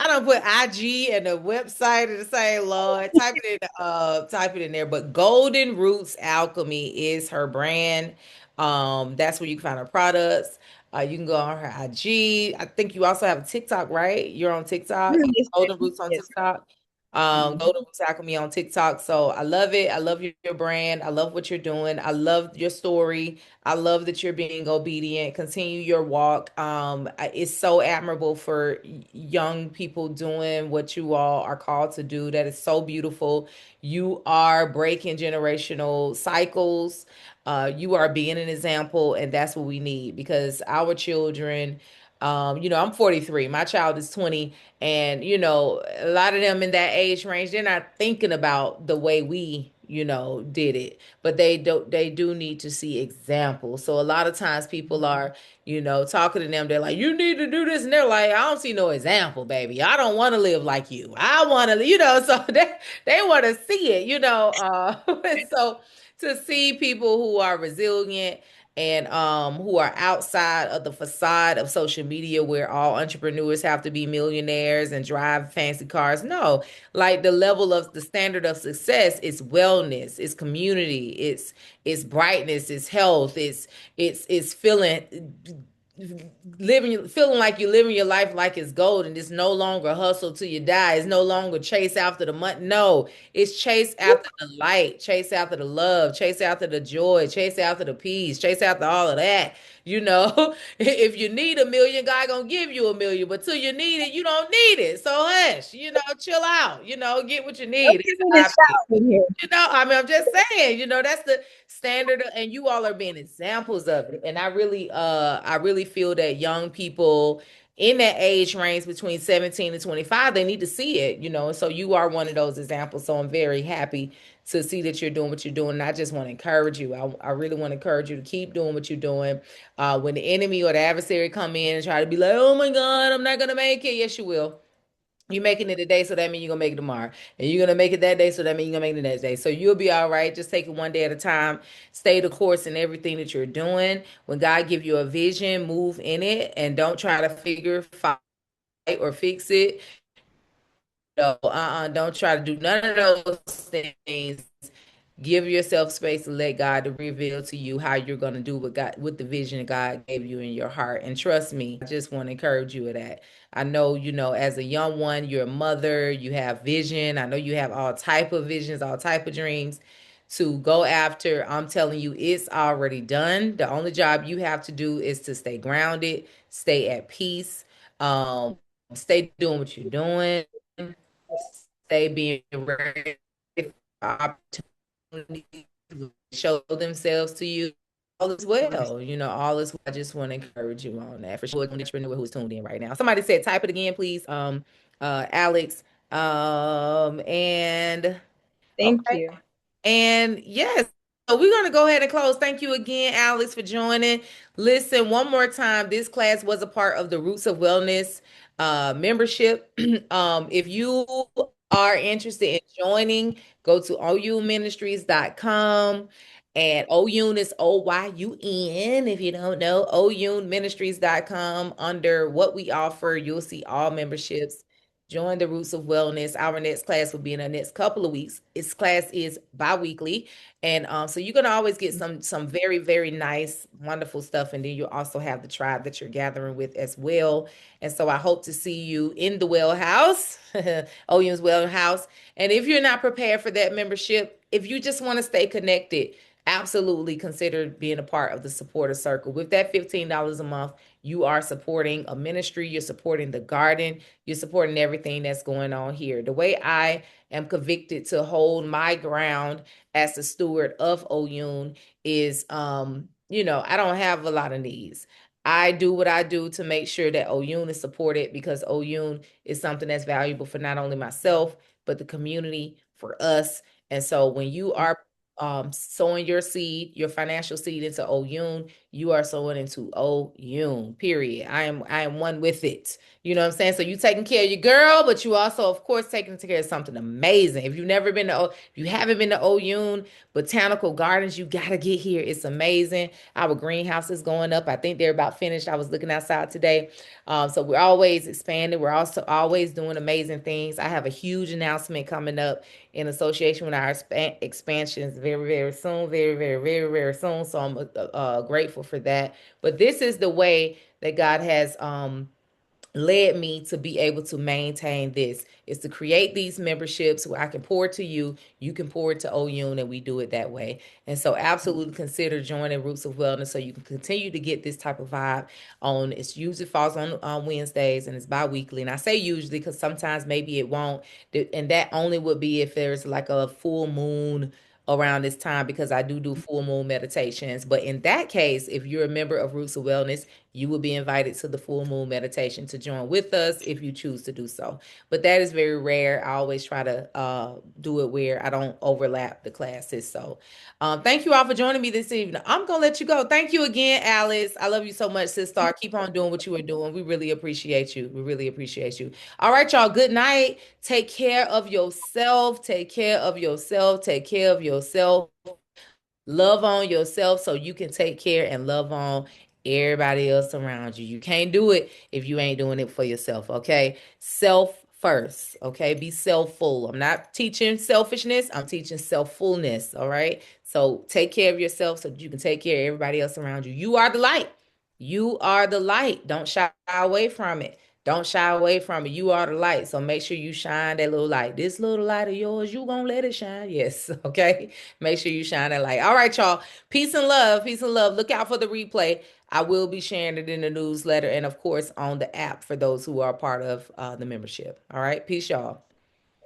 I don't put IG and the website in the same, Lord. Type it in there. But Golden Roots Alchemy is her brand. That's where you can find her products. You can go on her IG. I think you also have a TikTok, right? You're on TikTok. Yes, Golden Roots on yes. TikTok. Mhm. Go to tackle me on TikTok. So I love it. I love your brand. I love what you're doing. I love your story. I love that you're being obedient. Continue your walk. It's so admirable for young people doing what you all are called to do. That is so beautiful. You are breaking generational cycles. You are being an example, and that's what we need because our children. I'm 43. My child is 20, and a lot of them in that age range, they're not thinking about the way we did it, but they do need to see examples. So a lot of times people are talking to them, they're like, you need to do this, and they're like, I don't see no example, baby. I don't want to live like you. I want to, so they want to see it, so to see people who are resilient and who are outside of the facade of social media where all entrepreneurs have to be millionaires and drive fancy cars. No, like the standard of success is wellness, it's community, it's brightness, it's health, it's feeling like you're living your life like it's gold, and it's no longer hustle till you die. It's no longer chase after the money. No, it's chase after the light, chase after the love, chase after the joy, chase after the peace, chase after all of that. If you need a million, God gonna give you a million, but till you need it, you don't need it. So hush, chill out, get what you Don't need. give That's me how I this feel. shout in here. I mean, I'm just saying, that's the standard, and you all are being examples of it. And I really feel that young people in that age range between 17 and 25, they need to see it, so you are one of those examples. So I'm very happy to see that you're doing what you're doing. And I just want to encourage you. I really want to encourage you to keep doing what you're doing. When the enemy or the adversary come in and try to be like, oh my God, I'm not gonna make it. Yes, you will. You're making it today, so that means you're gonna make it tomorrow. And you're gonna make it that day, so that means you're gonna make it the next day. So you'll be all right. Just take it one day at a time. Stay the course in everything that you're doing. When God give you a vision, move in it and don't try to fight or fix it. Don't try to do none of those things. give yourself space to let God to reveal to you how you're going to do what God, with the vision God gave you in your heart. And trust me, I just want to encourage you with that. I know, as a young one, you're a mother, you have vision. I know you have all type of visions, all type of dreams to go after. I'm telling you, it's already done. The only job you have to do is to stay grounded, stay at peace, stay doing what you're doing, stay being ready for opportunities to show themselves to you. All is well, all is well. I just want to encourage you on that for sure. An entrepreneur who's tuned in right now. Somebody said, type it again, please. Alex. And Thank okay. you. And yes, so we're going to go ahead and close. Thank you again, Alex, for joining. Listen, one more time, this class was a part of the Roots of Wellness membership. If you are interested in joining, go to ouministries.com. And Oyun is OYUN. If you don't know, ouministries.com. Under what we offer, you'll see all memberships. Join the Roots of Wellness. Our next class will be in the next couple of weeks. Its class is bi-weekly. And so you're gonna always get some very, very nice, wonderful stuff. And then you also have the tribe that you're gathering with as well. And so I hope to see you in the Well House, Oyun's Well House. And if you're not prepared for that membership, if you just want to stay connected, absolutely consider being a part of the supporter circle. With that $15 a month, you are supporting a ministry, you're supporting the garden, you're supporting everything that's going on here. The way I am convicted to hold my ground as the steward of Oyun is, I don't have a lot of needs. I do what I do to make sure that Oyun is supported because Oyun is something that's valuable for not only myself, but the community, for us. And so when you are sowing your seed, your financial seed into Oyun, you are sowing into Oyun, period. I am one with it. You know what I'm saying? So you taking care of your girl, but you also, of course, taking care of something amazing. If you haven't been to Oyun Botanical Gardens, you gotta get here. It's amazing. Our greenhouse is going up. I think they're about finished. I was looking outside today. So we're always expanding. We're also always doing amazing things. I have a huge announcement coming up in association with our expansions very, very soon, very, very, very, very soon. So I'm grateful for that. But this is the way that God has led me to be able to maintain this, is to create these memberships where I can pour to you, you can pour to Oyun, and we do it that way. And so absolutely consider joining Roots of Wellness so you can continue to get this type of vibe on. It's usually falls on Wednesdays and it's bi-weekly. And I say usually because sometimes maybe it won't. And that only would be if there's like a full moon around this time, because I do full moon meditations. But in that case, if you're a member of Roots of Wellness, you will be invited to the full moon meditation to join with us if you choose to do so. But that is very rare. I always try to do it where I don't overlap the classes. So thank you all for joining me this evening. I'm going to let you go. Thank you again, Alice. I love you so much, sister. Keep on doing what you are doing. We really appreciate you. We really appreciate you. All right, y'all. Good night. Take care of yourself. Take care of yourself. Take care of yourself. Love on yourself so you can take care and love on everybody else around you. You can't do it if you ain't doing it for yourself, okay? Self first, okay? Be self-full. I'm not teaching selfishness, I'm teaching self-fullness, all right? So take care of yourself so that you can take care of everybody else around you. You are the light. You are the light. Don't shy away from it. Don't shy away from it. You are the light. So make sure you shine that little light. This little light of yours, you gonna let it shine. Yes. Okay. Make sure you shine that light. All right, y'all. Peace and love. Peace and love. Look out for the replay. I will be sharing it in the newsletter and, of course, on the app for those who are part of the membership. All right. Peace, y'all.